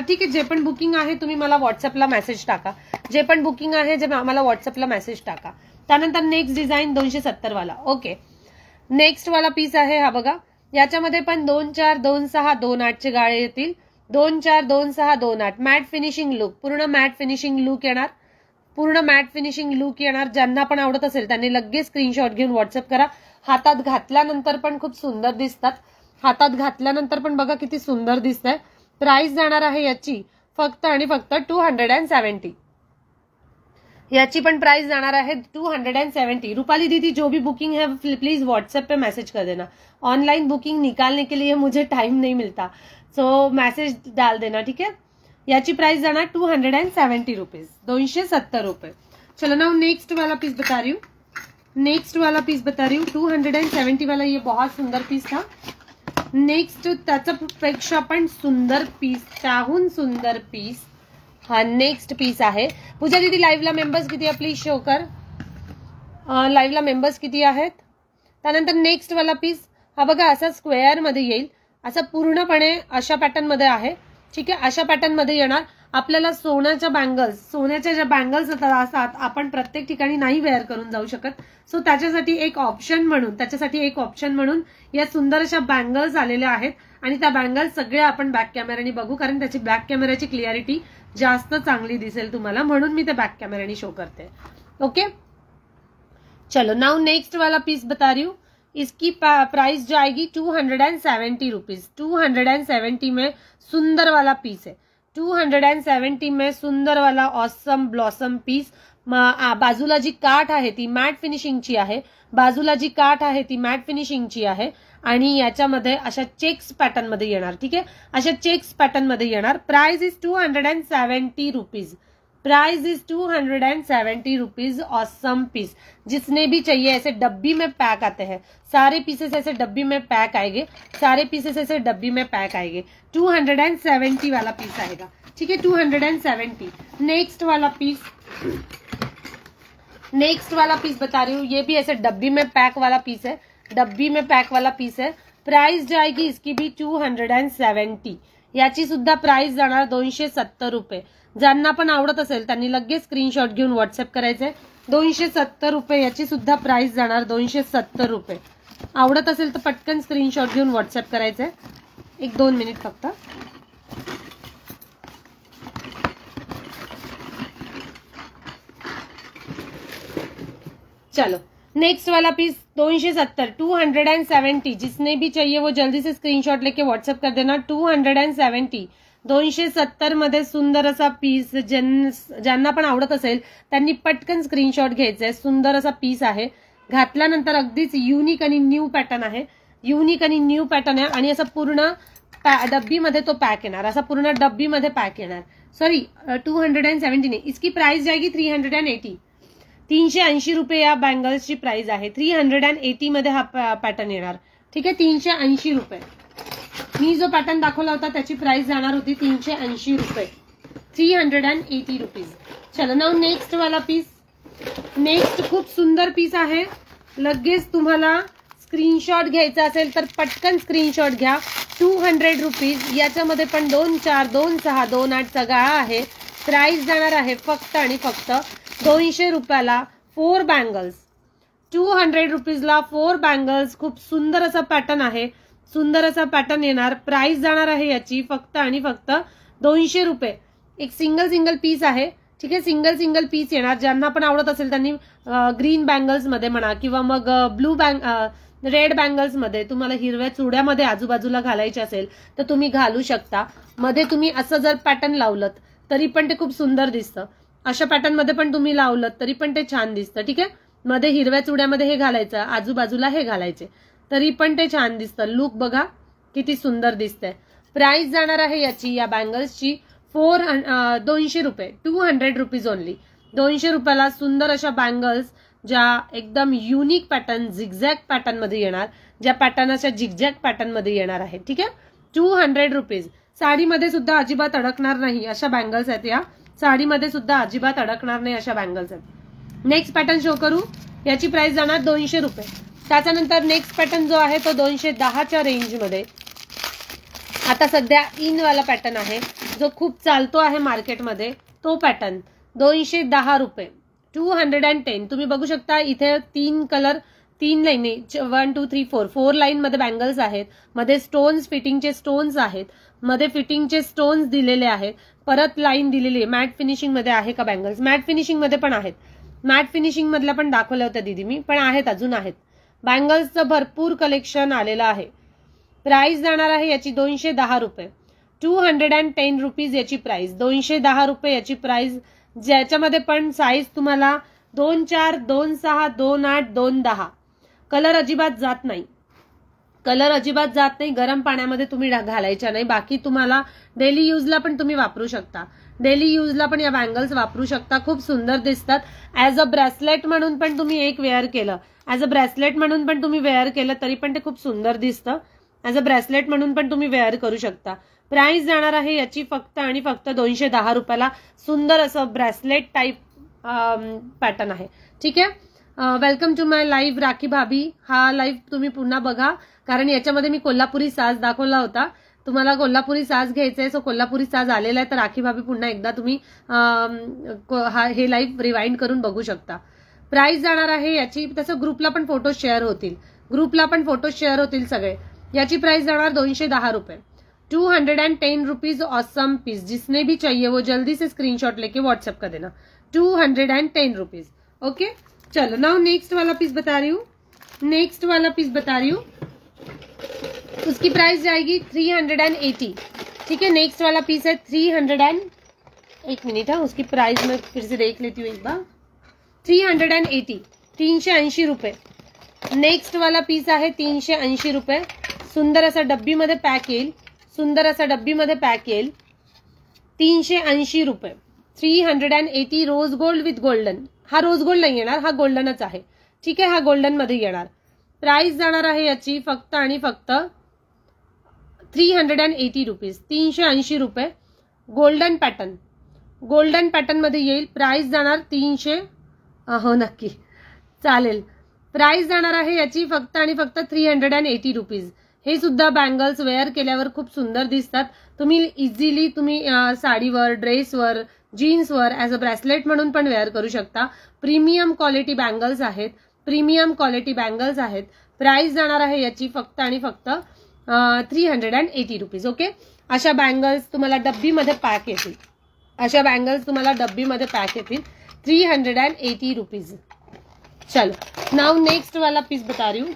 ठीक आहे, जे पण बुकिंग आहे तुम्ही मला व्हॉट्सअपला मेसेज टाका. जे पण बुकिंग आहे जे मला व्हॉट्सअपला मेसेज टाका. त्यानंतर नेक्स्ट डिझाईन 270 वाला. ओके, नेक्स्ट वाला पीस आहे हा बघा. याच्यामध्ये पण 242628 चे गाळे येतील. 242628 मॅट फिनिशिंग लुक. पूर्ण मॅट फिनिशिंग लुक येणार. पूर्ण मॅट फिनिशिंग लुक येणार. ज्यांना पण आवडत असेल त्यांनी लगेच स्क्रीनशॉट घेऊन व्हॉट्सअप करा. हातात घातल्यानंतर पण खूप सुंदर दिसतात. हातात घातल्यानंतर पण बघा किती सुंदर दिसतंय. प्राइस जाणार आहे याची फक्त आणि फक्त 270. याची पण प्राइस जाणार है 270. रूपाली दीदी जो भी बुकिंग है प्लीज व्हाट्सएप पे मैसेज कर देना. ऑनलाइन बुकिंग निकालने के लिए मुझे टाइम नहीं मिलता, सो मैसेज डाल देना. ठीक है, याची प्राइस जाना 270 रुपीज. 270 रुपये. चलो ना नेक्स्ट वाला पीस बता रही हूँ. नेक्स्ट वाला पीस बता रही हूँ 270 वाला. ये बहुत सुंदर पीस था. नेक्स्ट त्याच्यापेक्षा पण सुंदर पीस, त्याहून सुंदर पीस हा नेक्स्ट पीस आहे. पूजा दीदी लाईव्हला मेंबर्स किती आहे प्लीज शो कर. लाईव्हला मेंबर्स किती आहेत. त्यानंतर नेक्स्ट वाला पीस हा बघा असा स्क्वेअर मध्ये येईल. असा पूर्णपणे अशा पॅटर्न मध्ये आहे. ठीक आहे, अशा पॅटर्न मध्ये येणार. आपल्याला सोन्याच्या ज्या बँगल्स असतात आपण प्रत्येक ठिकाणी नाही वेअर करून जाऊ शकत. सो त्याच्यासाठी एक ऑप्शन म्हणून या सुंदर अशा बँगल्स आलेल्या आहेत. आणि त्या बँगल्स सगळ्या आपण बॅक कॅमेऱ्याने बघू, कारण त्याची बॅक कॅमेऱ्याची क्लिअरिटी जास्त चांगली दिसेल तुम्हाला, म्हणून मी ते बॅक कॅमेऱ्याने शो करते. ओके, चलो नाउ नेक्स्ट वाला पीस बता रही हूँ. इसकी प्राइस जाएगी 270 रुपीज. 270 में सुंदर वाला पीस है. 270 में सुंदर वाला ऑसम ब्लॉसम पीस. बाजूला जी काठ आहे ती मॅट फिनिशिंगची आहे. बाजूला जी काठ आहे ती मॅट फिनिशिंगची आहे आणि याच्यामध्ये अशा चेक्स पॅटर्न मध्ये येणार. ठीक आहे, अशा चेक्स पॅटर्न मध्ये येणार. Price is 270 rupees. Price is 270 rupees. Awesome piece. जिसने भी चाहिए ऐसे डब्बी में पैक आते हैं. सारे पीसेस ऐसे डब्बी में पैक आएंगे. सारे पीसेस ऐसे डब्बी में पैक आएंगे. 270 वाला पीस आएगा. ठीक है, 270. नेक्स्ट वाला पीस बता रही हूँ. ये भी ऐसे डब्बी में पैक वाला पीस है. डब्बी में पैक वाला पीस है. प्राइस जाएगी इसकी भी 270. याची सुद्धा प्राइस जाणार 270 रुपये. ज्यांना पण आवडत असेल त्यांनी लगेच स्क्रीनशॉट घेऊन व्हॉट्सअप करायचंय. 270 रुपये याची सुद्धा प्राइस जाणार 270 रुपये. आवडत असेल तर पटकन स्क्रीनशॉट घेऊन व्हॉट्सअप करायचंय. 1-2 मिनिट फक्त. चलो नेक्स्ट वाला पीस 270, 270। जिसने भी चाहिए वो जल्दी से स्क्रीनशॉट लेके व्हाट्सएप कर देना। 270, 270 मध्ये सुंदर असा पीस, ज्यांना पण आवडत असेल त्यांनी पटकन स्क्रीनशॉट घ्यायचा। सुंदर असा पीस आहे, घातल्यानंतर अगदीच युनिक आणि न्यू पॅटर्न आहे, युनिक आणि न्यू पॅटर्न आहे आणि असं पूर्ण डब्बीमध्ये तो पॅक येणार, असा पूर्ण डब्बीमध्ये पॅक येणार। सॉरी 270 नहीं, इसकी प्राइस जाएगी 380, 380 रुपये या बँगल्सची प्राइस आहे। 380 मध्ये हा पॅटर्न येणार, ठीक आहे, 380 रुपये। मी जो पॅटर्न दाखवला होता त्याची प्राइस जाणार होती 380 रुपये, 380 रुपीज। चलो नाउ नेक्स्ट वाला पीस, नेक्स्ट खूप सुंदर पीस आहे। लगेच तुम्हाला स्क्रीनशॉट घ्यायचा असेल तर पटकन स्क्रीनशॉट घ्या। 200 रुपीज, याच्यामध्ये पण 2 4 2 6 2 8 चा गाळा आहे। प्राइस जाणार आहे फक्त आणि फक्त 200 रुपयाला 4 बँगल्स, 200 रुपीजला 4 बँगल्स। खूप सुंदर असा पॅटर्न आहे, सुंदर असा पॅटर्न येणार। प्राइस जाणार आहे याची फक्त आणि फक्त 200 रुपये। एक सिंगल पीस आहे, ठीक आहे, सिंगल पीस येणार। ज्यांना पण आवडत असेल त्यांनी ग्रीन बँगल्स मध्ये म्हणा किंवा मग ब्लू रेड बँगल्स मध्ये, तुम्हाला हिरव्या चुड्यामध्ये आजूबाजूला घालायचे असेल तर तुम्ही घालू शकता। मध्ये तुम्ही असं जर पॅटर्न लावलं तरी पण ते खूप सुंदर दिसतं, अशा पॅटर्न मध्ये पण तुम्ही लावलं तरी पण ते छान दिसतं, ठीक आहे। मध्ये हिरव्या चुड्यामध्ये हे घालायचं, आजूबाजूला हे घालायचे तरी पण ते छान दिसतं। लुक बघा किती सुंदर दिसतंय। प्राइस जाणार आहे याची, या बँगल्सची 200 रुपये, 200 रुपीज ओनली। 200 रुपयाला सुंदर अशा बँगल्स, ज्या एकदम युनिक पॅटर्न झिगझॅग पॅटर्न मध्ये येणार, ज्या पॅटर्नच्या झिगझॅग पॅटर्न मध्ये येणार आहे, ठीक आहे। 200 रुपीज। साडीमध्ये सुद्धा अजिबात अडकणार नाही अशा बँगल्स आहेत या, साडीमध्ये सुद्धा अजिबात अडकणार नाही अशा बँगल्स आहेत। नेक्स्ट पॅटर्न शो करू, याची प्राइस जाणार 200 रुपये। त्याच्यानंतर नेक्स्ट पॅटर्न जो आहे तो 210च्या रेंजमध्ये आता सध्या इन वाला पॅटर्न आहे, जो खूप चालतो आहे मार्केटमध्ये, तो पॅटर्न 210 रुपये, 210। तुम्ही बघू शकता इथे 3 कलर, 3 लाईन, 1 2 3 4 लाईन मध्ये बँगल्स आहेत। मध्ये स्टोन्स, फिटिंगचे स्टोन्स आहेत, मध्ये फिटिंगचे स्टोन्स दिलेले आहेत, परत लाईन दिलेली आहे। मॅट फिनिशिंग मध्ये आहे का बँगल्स? मॅट फिनिशिंग मध्ये पण आहेत, मॅट फिनिशिंग मधल्या पण दाखवल्या होत्या दीदी मी, पण आहेत, अजून आहेत। बँगल्सचं भरपूर कलेक्शन आलेलं आहे। प्राइस जाणार आहे याची 210 रुपये, 210 रुपीज याची प्राइस, 210 रुपये याची प्राइस। ज्याच्यामध्ये पण साईज तुम्हाला 2 4 2 6 2 8 2 10, कलर अजिबात जात नाही, कलर अजिबात जात नाही। गरम पाण्यामध्ये तुम्ही घालायच्या नाही, बाकी तुम्हाला डेली यूजला पण तुम्ही वापरू शकता, डेली यूजला पण या बँगल्स वापरू शकता, खूप सुंदर दिसतात। ऍज अ ब्रेसलेट म्हणून पण तुम्ही एक वेअर केलं, ऍज अ ब्रेसलेट म्हणून पण तुम्ही वेअर केलं तरी पण ते खूप सुंदर दिसतं। ऍज अ ब्रेसलेट म्हणून पण तुम्ही वेअर करू शकता। प्राइस जाणार आहे याची फक्त आणि फक्त 210 रुपयाला। सुंदर असं ब्रेसलेट टाइप पॅटर्न आहे, ठीक आहे। Welcome to my live Rakhi भाभी। हा लाईव्ह तुम्ही पुन्हा बघा, कारण याच्यामध्ये मी कोल्हापुरी साज दाखवला होता, तुम्हाला कोल्हापुरी साज घ्यायचंय, सो कोल्हापुरी साज आलेला आहे, तर राखी भाभी पुन्हा एकदा तुम्ही हे लाईव्ह रिवाइंड करून बघू शकता। प्राइस जाणार आहे याची, तसं ग्रुपला पण फोटो शेअर होतील, ग्रुपला पण फोटो शेअर होतील सगळे। याची प्राइस जाणार 210 रुपये, 210 रुपीज। ऑसम पीस, जिसने भी चाहिए वो जल्दी से स्क्रीनशॉट लेके व्हाट्सएप कर देना। 210 रुपीज, ओके। चलो नाउ नेक्स्ट वाला पीस बता रही हूँ, नेक्स्ट वाला पीस बता रही हूँ, उसकी प्राइस जाएगी 380, ठीक है। नेक्स्ट वाला पीस है 300 एक मिनट है, उसकी प्राइस मैं फिर से देख लेती हूँ एक बार। 380, 380 रुपये। नेक्स्ट वाला पीस आहे 380 रुपये। सुंदर असा डब्बीमध्ये पॅक येईल, सुंदर असा डब्बीमध्ये पॅक येईल, 380 रुपये, 380। रोज गोल्ड विथ गोल्डन, हा रोज गोल्ड नाही येणार, हा गोल्डनच आहे, ठीक आहे, हा गोल्डन मध्ये येणार। प्राइस जाणार आहे याची फक्त आणि फक्त 380 रुपीज, 380 रुपये। गोल्डन पॅटर्न, गोल्डन पॅटर्न मध्ये येईल। प्राइस जाणार 300, हो नक्की चालेल। प्राइस जाणार आहे याची फक्त आणि फक्त 380 रुपीज। हे सुद्धा बँगल्स वेअर केल्यावर खूप सुंदर दिसतात, तुम्ही इझिली तुम्ही साडीवर, ड्रेसवर, जीन्सवर ऍज अ ब्रेसलेट म्हणून पण वेअर करू शकता। प्रीमियम क्वालिटी बँगल्स आहेत, प्रीमियम क्वालिटी बँगल्स आहेत। प्राइस जाणार आहे याची फक्त आणि फक्त 380 रुपीज, ओके। अशा बँगल्स तुम्हाला डब्बीमध्ये पॅक येतील, अशा बँगल्स तुम्हाला डब्बीमध्ये पॅक येतील, 380 रुपीज। चलो नाउ नेक्स्ट वाला पीस बता रही हूँ.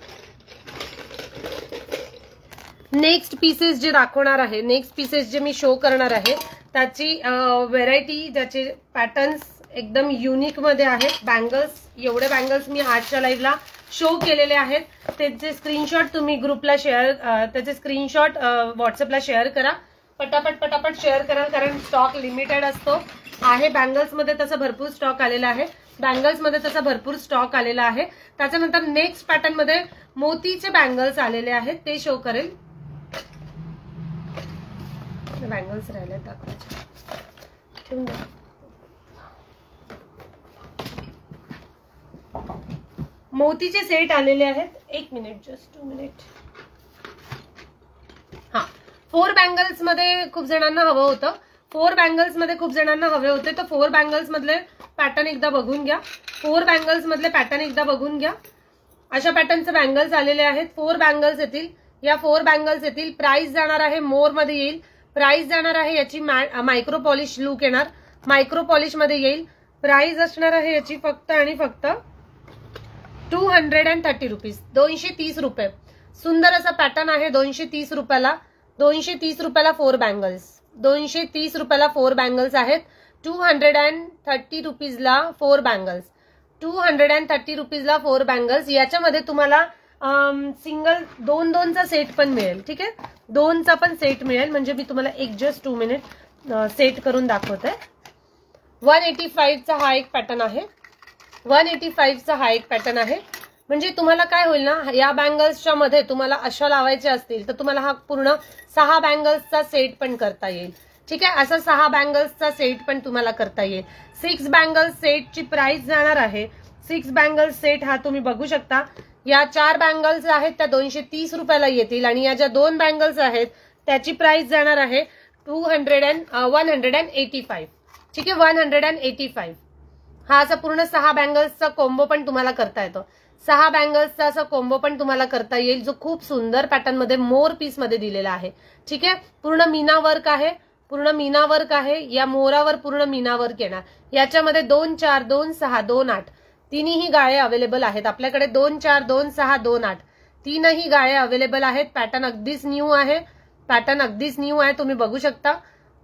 नेक्स्ट पीसेस जे दाखवणार आहे, नेक्स्ट पीसेस जे मी शो करणार आहे त्याची व्हेरायटी, त्याचे पॅटर्न्स एकदम युनिक मध्ये आहेत. बँगल्स, एवढे बँगल्स मी आजच्या लाईव्हला शो केलेले आहेत. त्याचे स्क्रीनशॉट तुम्ही ग्रुपला शेअर, त्याचे स्क्रीनशॉट व्हॉट्सअपला शेअर करा. पटापट पटापट शेअर करा, कारण स्टॉक लिमिटेड असतो आहे. बँगल्स मध्ये तसा भरपूर स्टॉक आलेला आहे. बँगल्स मध्ये तसा भरपूर स्टॉक आलेला आहे. त्याच्यानंतर नेक्स्ट पॅटर्न मध्ये मोतीचे बँगल्स आलेले आहेत, ते शो करेल. बँगल्स राहिले दाखवायचे, ठेवून द्या. मोतीचे सेट आलेले आहेत. 1 मिनिट, जस्ट 2 मिनिट. हा, 4 बँगल्स मध्ये खूप जणांना हवं होतं. 4 बँगल्स मध्ये खूप जणांना हवे होते, तर 4 बँगल्स मधले पॅटर्न एकदा बघून घ्या. 4 बँगल्स मधले पॅटर्न एकदा बघून घ्या. अशा पॅटर्नचे बँगल्स आलेले आहेत. 4 बँगल्स येतील. या 4 बँगल्स येतील. प्राइस जाणार आहे मोर मध्ये येईल. प्राइस जाणार आहे याची मायक्रो पॉलिश लुक येणार, मायक्रो पॉलिश मध्ये येईल. प्राइस असणार आहे याची फक्त आणि फक्त 230 रुपीज, 230 रुपये. सुंदर असा पॅटर्न आहे. 230 रुपयाला, 230 रुपयाला 4 बँगल्स, 230 रुपयाला 4 बँगल्स आहेत. 230 रुपीजला 4 बँगल्स, 230 रुपीजला 4 बँगल्स. याच्यामध्ये तुम्हाला सिंगल 2-2चा सेट पण मिळेल. ठीक आहे, 2चा पण सेट मिळेल. म्हणजे मी तुम्हाला एक जस्ट 2 मिनिट सेट करून दाखवते. 185चा हा एक पॅटर्न आहे. 185चा हा एक पॅटर्न आहे. म्हणजे तुम्हाला काय होईल ना, या बँगल्सच्या मध्ये तुम्हाला अशा लावायच्या असतील तर तुम्हाला हा पूर्ण 6 बँगल्सचा सेट पण करता येईल. ठीक आहे, असा 6 बँगल्सचा सेट पण तुम्हाला करता येईल. 6 बँगल्स सेटची प्राइस जाणार आहे. 6 बँगल्स सेट हा तुम्ही बघू शकता. या 4 बँगल्स आहेत त्या 230 रुपयाला येतील आणि या ज्या 2 बँगल्स आहेत त्याची प्राइस जाणार आहे 185. ठीक आहे, 185. हा असा पूर्ण 6 बँगल्सचा कॉम्बो पण तुम्हाला करता येतो. 6 बँगल्सचा असा कॉम्बो पण तुम्हाला करता येईल, जो खूप सुंदर पॅटर्न मध्ये मोर पीस मध्ये दिलेला आहे. ठीक आहे, पूर्ण मीना वर्क आहे. पूर्ण मीना वर्क आहे. या मोरावर पूर्ण मीना वर्क येणार. याच्यामध्ये 2, 4, 2, 6, 2, 8 तिन्ही गाळे अवेलेबल आहेत आपल्याकडे. 2, 4, 2, 6, 2, 8 तीनही गाळे अवेलेबल आहेत. पॅटर्न अगदीच न्यू आहे. पॅटर्न अगदीच न्यू आहे, तुम्ही बघू शकता.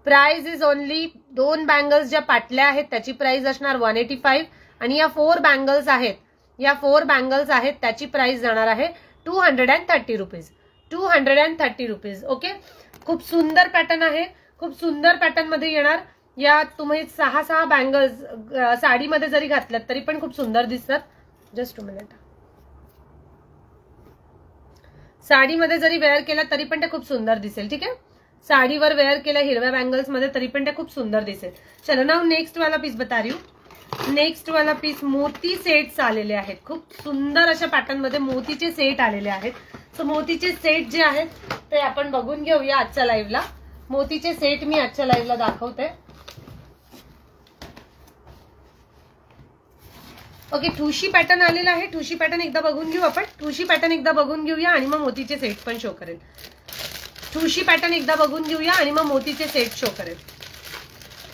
प्राइस इज ओनली 2 बँगल्स ज्या पाटल्या आहेत त्याची प्राइस असणार 185 आणि या 4 बँगल्स आहेत, या 4 बँगल्स आहेत त्याची प्राइस जाणार आहे 230 रुपीज, 230 रुपीज. ओके, खूप सुंदर पॅटर्न आहे. खूप सुंदर पॅटर्न मध्ये येणार. या तुम्ही 6 बँगल्स साडीमध्ये जरी घातल्यात तरी पण खूप सुंदर दिसतात. Just 2 minute. साडीमध्ये जरी वेअर केला तरी पण ते खूप सुंदर दिसेल. ठीक आहे, साडीवर वेअर केला हिरव्या बँगल्स मध्ये तरी पण ते खूप सुंदर दिसेल. चलो नाउ नेक्स्ट वाला पीस बता रही हूँ. नेक्स्ट वाला पीस मोती सेट्स आलेले आहेत. खूप सुंदर अशा पॅटर्न मध्ये मोतीचे सेट आलेले आहेत. सो मोतीचे सेट जे आहेत ते आपण बघून घेऊया आजच्या लाईव्हला. मोतीचे सेट मी आजच्या लाईव्हला दाखवते. ओके, ठुशी पॅटर्न आलेला आहे. ठुशी पॅटर्न एकदा बघून घेऊ आपण. ठुशी पॅटर्न एकदा बघून घेऊया आणि मग मोतीचे सेट पण शो करेल. ठुशी पॅटर्न एकदा बघून घेऊया आणि मग मोतीचे सेट शो करेल.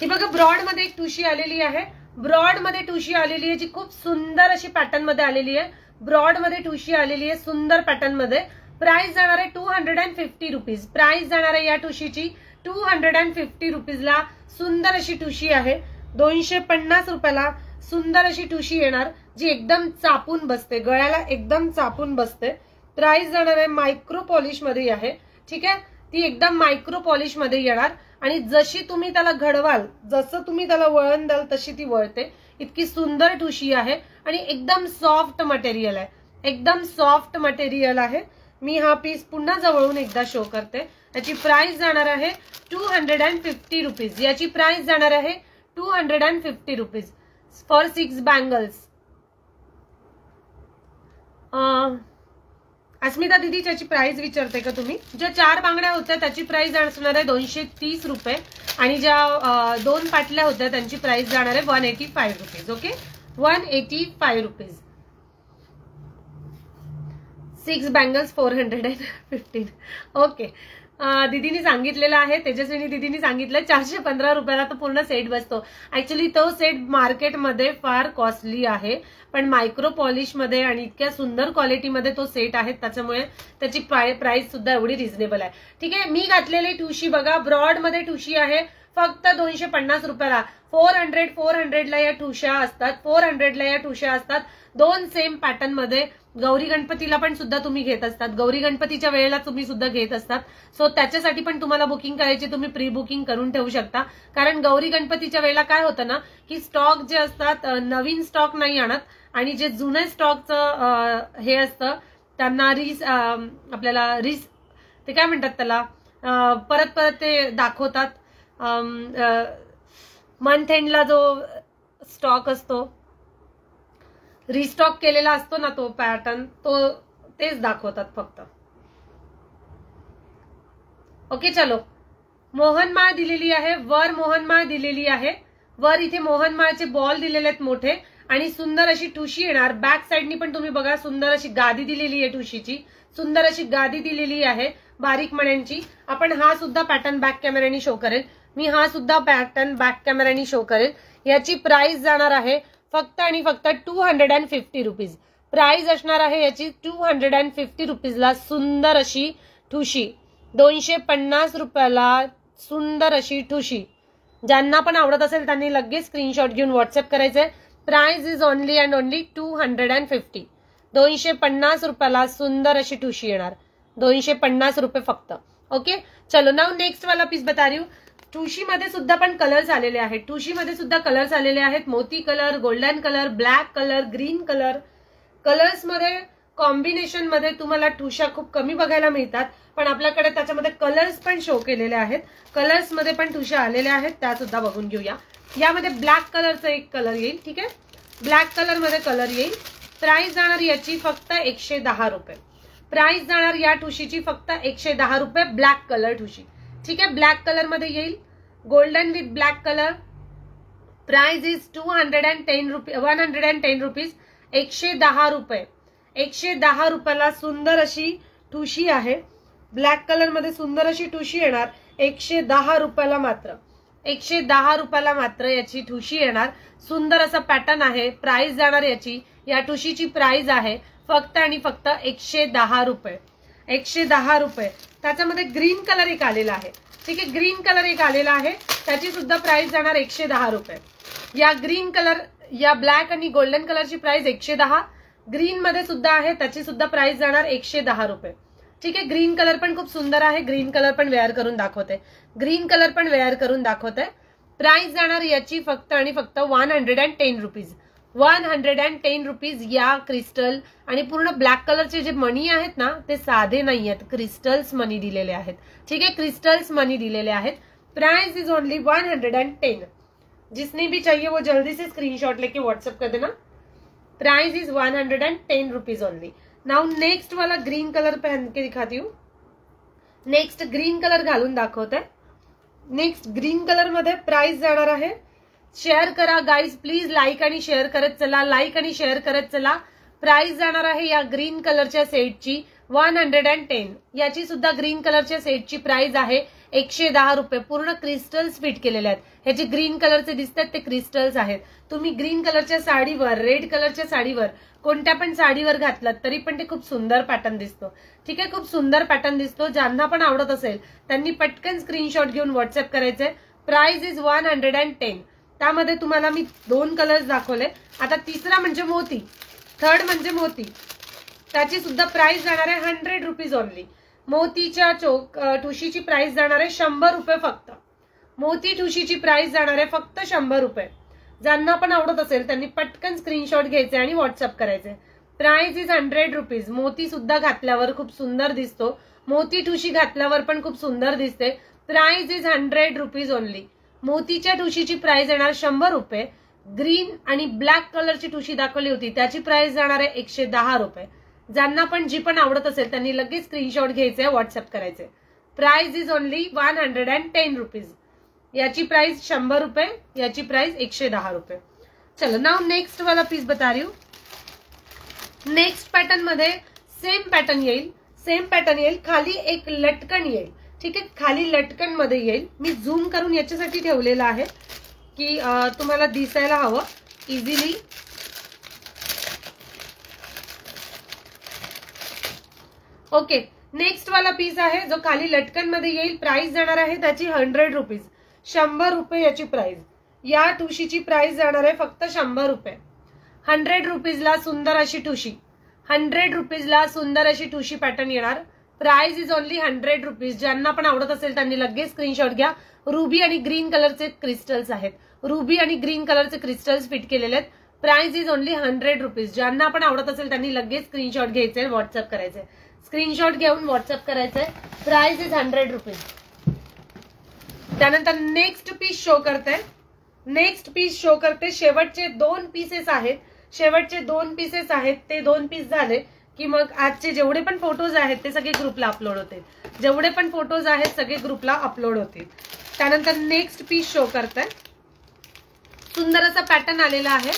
ही बघा, ब्रॉड मध्ये एक ठुशी आलेली आहे. ब्रॉड मध्ये ठुशी आलेली आहे जी खूप सुंदर अशी पॅटर्न मध्ये आलेली आहे. ब्रॉड मध्ये ठुशी आलेली आहे सुंदर पॅटर्न मध्ये. प्राइस जाणार आहे 250 रुपीज. प्राइस जाणार आहे या ठुशीची 250 रुपीजला. सुंदर अशी ठुशी आहे. 250 रुपयाला सुंदर अशी ठुशी येणार जी एकदम चापून बसते, गळ्याला एकदम चापून बसते. प्राइस जाणार आहे मायक्रो पॉलिश मध्ये आहे. ठीक आहे, ती एकदम मायक्रो पॉलिश मध्ये येणार आणि जशी तुम्ही त्याला घडवाल, जसं तुम्ही त्याला वळण द्याल तशी ती वळते. इतकी सुंदर ठुशी आहे आणि एकदम सॉफ्ट मटेरियल आहे. एकदम सॉफ्ट मटेरियल आहे. मी हा पीस पुन्हा जवळून एकदा शो करते. याची प्राइस जाणार आहे 250 रुपीज. याची प्राइस जाणार आहे 250 रुपीज फॉर 6 बँगल्स. अस्मिता दीदी, त्याची प्राइस विचारते का तुम्ही? ज्या 4 बांगड्या होत्या त्याची प्राइस जाणार आहे 230 रुपये आणि ज्या 2 पाटल्या होत्या त्यांची प्राइस जाणार आहे 185 rupees. Okay, 185 rupees. 6 bangles 415. Okay, दीदीनी सांगितलेलं आहे, तेजस्विनी दीदीनी सांगितलं 415 रुपयाला तो पूर्ण सेट बसतो. ऍक्च्युली तो सेट मार्केटमध्ये फार कॉस्टली आहे, पण मायक्रो पॉलिश मध्ये आणि इतक्या सुंदर क्वालिटीमध्ये तो सेट आहे, त्याच्यामुळे त्याची प्राइस सुद्धा एवढी रिझनेबल आहे. ठीक आहे. मी घातलेली ठुशी बघा, ब्रॉड मध्ये ठुशी आहे, फक्त 250 रुपयाला. 400 ला या ठुशा असतात, 400 ला या ठुशा असतात. 2 सेम पॅटर्न मध्ये. गौरी गणपतीला पण सुद्धा तुम्ही घेत असतात, गौरी गणपतीच्या वेळेला तुम्ही सुद्धा घेत असतात. सो त्याच्यासाठी पण तुम्हाला बुकिंग करायची, तुम्ही प्री बुकिंग करून ठेवू शकता. कारण गौरी गणपतीच्या वेळेला काय होतं ना, की स्टॉक जे असतात नवीन स्टॉक नाही आणत, आणि जे जुने स्टॉकचं हे असतं त्यांना आपल्याला ते काय म्हणतात त्याला, परत ते दाखवतात. मंथ एंडला जो स्टॉक असतो, रिस्टॉक केलेला असतो ना तो पॅटर्न, तो तेच दाखवतात फक्त. ओके. चलो, मोहनमाळ दिलेली आहे, वर मोहनमाळ दिलेली आहे, वर इथे मोहनमाळचे बॉल दिलेले आहेत मोठे, आणि सुंदर अशी ठुशी येणार. बॅक साइडनी पण तुम्ही बघा, सुंदर अशी गादी दिलेली आहे ठुशीची, सुंदर अशी गादी दिलेली आहे बारीक मण्यांची. आपण हा सुद्धा पॅटर्न बॅक कॅमेऱ्याने शो करेल, मी हा सुद्धा पॅटर्न बॅक कॅमेऱ्याने शो करेल. याची प्राइस जाणार आहे फक्त आणि फक्त 250 रुपीज. प्राइस असणार आहे याची 250 रुपीजला. सुंदर अशी ठुशी, 250 रुपयाला सुंदर अशी ठुशी. ज्यांना पण आवडत असेल त्यांनी लगेच स्क्रीनशॉट घेऊन व्हॉट्सअप करायचंय. Price is only and only 250. 250 रुपयाला सुंदर अशी ठुशी येणार, 250 रुपये फक्त. ओके. चलो, नाउ नेक्स्ट वाला पीस बता रही हूँ. ठुशी मध्ये सुद्धा पण कलर्स आलेले आहेत, ठुशी मध्ये सुद्धा कलर्स आलेले आहेत. मोती colour, golden colour, black colour, green colour. Colours मध्ये कॉम्बिनेशन मध्ये तुम्हाला ठुशा खूप कमी बघायला मिळतात, पण आपल्याकडे त्याच्यामध्ये कलर्स पण शो केलेले आहेत. कलर्स मध्ये पण ठुशा आलेल्या आहेत, त्या सुद्धा बघून घेऊया. यामध्ये ब्लॅक कलरचा एक कलर येईल. ठीक आहे. ब्लॅक कलर मध्ये कलर येईल. प्राइस जाणार याची फक्त 110 रुपये. प्राइस जाणार या ठुशीची फक्त 110 रुपये. ब्लॅक कलर ठुशी. ठीक आहे. ब्लॅक कलर मध्ये येईल, golden with black colour. Price is 110 rupees. 110 रुपये. 110 रुपयाला सुंदर अशी ठुशी आहे. ब्लॅक कलर मध्ये सुंदर अशी ठुशी येणार. 110 रुपयाला मात्र. 110 रुपयाला मात्र याची ठुशी येणार. सुंदर असा पॅटर्न आहे. प्राइस जाणार याची, या ठुशीची प्राइस आहे फक्त आणि फक्त 110 रुपये. 110 रुपये. त्याच्यामध्ये ग्रीन कलर एक आलेला आहे. ठीक आहे. ग्रीन कलर एक आलेला आहे, त्याची सुद्धा प्राइस जाणार 110 रुपये. या ग्रीन कलर, या ब्लॅक आणि गोल्डन कलरची प्राइस 110. ग्रीन मध्ये सुद्धा आहे, त्याची सुद्धा प्राइस जाणार 110 रुपये. ठीक आहे. ग्रीन कलर पण खूप सुंदर आहे. ग्रीन कलर पण वेअर करून दाखवते, ग्रीन कलर पण वेअर करून दाखवते. प्राइस जाणार याची फक्त आणि फक्त 110 रुपीज. 110 रुपीज. या क्रिस्टल आणि पूर्ण ब्लॅक कलरचे जे मनी आहेत ना, ते साधे नाही आहेत, क्रिस्टल्स मनी दिलेले आहेत. ठीक है. क्रिस्टल्स मनी दिलेले आहेत. Price is only 110. जिसने भी चाहिए वो जल्दी से स्क्रीनशॉट लेके व्हाट्सएप कर देना. Price is 110 rupees only. Now next वाला ग्रीन कलर पहन के दिखाती हूँ. नेक्स्ट ग्रीन कलर घालून दाखवते. नेक्स्ट ग्रीन कलर मध्ये प्राइस जाणार आहे. शेअर करा गाईज प्लीज, लाईक आणि शेअर करत चला, लाईक आणि शेअर करत चला. प्राइस जाणार आहे या ग्रीन कलरच्या सेटची 110. याची सुद्धा ग्रीन कलरच्या सेटची प्राइस आहे 110 रुपये. पूर्ण क्रिस्टल्स फिट केलेले आहेत. ह्याचे ग्रीन कलरचे दिसतात ते क्रिस्टल्स आहेत. तुम्ही ग्रीन कलरच्या साडीवर, रेड कलरच्या साडीवर, कोणत्या पण साडीवर घातलात तरी पण ते खूप सुंदर पॅटर्न दिसतो. ठीक आहे. खूप सुंदर पॅटर्न दिसतो. ज्यांना पण आवडत असेल त्यांनी पटकन स्क्रीनशॉट घेऊन व्हॉट्सअप करायचे. Price is 110. त्यामध्ये तुम्हाला मी 2 कलर्स दाखवले. आता तिसरा म्हणजे मोती, थर्ड म्हणजे मोती. त्याची सुद्धा प्राइस जाणार आहे 100 रुपीज ओनली. मोतीच्या ठुशीची प्राइस जाणार आहे 100 रुपये फक्त. मोती ठुशीची प्राइस जाणार आहे फक्त 100 रुपये. ज्यांना पण आवडत असेल त्यांनी पटकन स्क्रीनशॉट घ्यायचे आणि व्हॉट्सअप करायचे. Price is 100 rupees. मोती सुद्धा घातल्यावर खूप सुंदर दिसतो. मोती ठुशी घातल्यावर पण खूप सुंदर दिसते. Price is 100 rupees only. मोतीच्या ठुशीची प्राइस येणार 100 रुपये. ग्रीन आणि ब्लॅक कलरची ठुशी दाखवली होती त्याची प्राइस जाणार आहे 110 रुपये. ज्यांना पण जी पण आवडत असेल त्यांनी लगेच स्क्रीनशॉट घ्यायचे, व्हॉट्सअप करायचे. Price is only 110 rupees. याची प्राइस 100 रुपये, याची प्राइस 110 रुपये. चलो नाउ नेक्स्ट वाला पीस बता रही हूँ. नेक्स्ट पॅटर्न मध्ये सेम पॅटर्न येईल, सेम पॅटर्न येईल. खाली एक लटकन येईल. ठीक आहे, खाली लटकन मध्ये येईल. मी झूम करून याच्यासाठी ठेवलेलं आहे की तुम्हाला दिसायला हवं इझिली. ओके, नेक्स्ट वाला पीस आहे जो खाली लटकन मध्ये येईल. प्राइस जाणार आहे त्याची 100 रुपीज, 100 रुपये याची प्राइस. या ठुशीची प्राइस जाणार आहे फक्त 100 रुपये. 100 रुपीजला सुंदर अशी ठुशी, 100 रुपीजला सुंदर अशी ठुशी पॅटर्न येणार. Price is only 100 rupees. ज्यांना पण आवडत असेल त्यांनी लगेच स्क्रीनशॉट घ्या. रुबी आणि ग्रीन कलरचे क्रिस्टल्स आहेत, रुबी आणि ग्रीन कलरचे क्रिस्टल्स फिट केलेले आहेत. Price is only 100 rupees. ज्यांना पण आवडत असेल त्यांनी लगेच स्क्रीनशॉट घ्यायचे, व्हॉट्सअप करायचे. स्क्रीनशॉट घेऊन व्हॉट्सअप करायचंय. Price is 100 rupees. त्यानंतर नेक्स्ट पीस शो करते, नेक्स्ट पीस शो करते. शेवटचे 2 पीसेस आहेत, शेवटचे 2 पीसेस आहेत. ते 2 पीस झाले की मग आजचे जेवढे पण फोटोज आहेत ते सगळे ग्रुपला अपलोड होतील. जेवढे पण फोटोज आहेत सगळे ग्रुपला अपलोड होतील. त्यानंतर नेक्स्ट पीस शो करताय. सुंदर असा पॅटर्न आलेला आहे.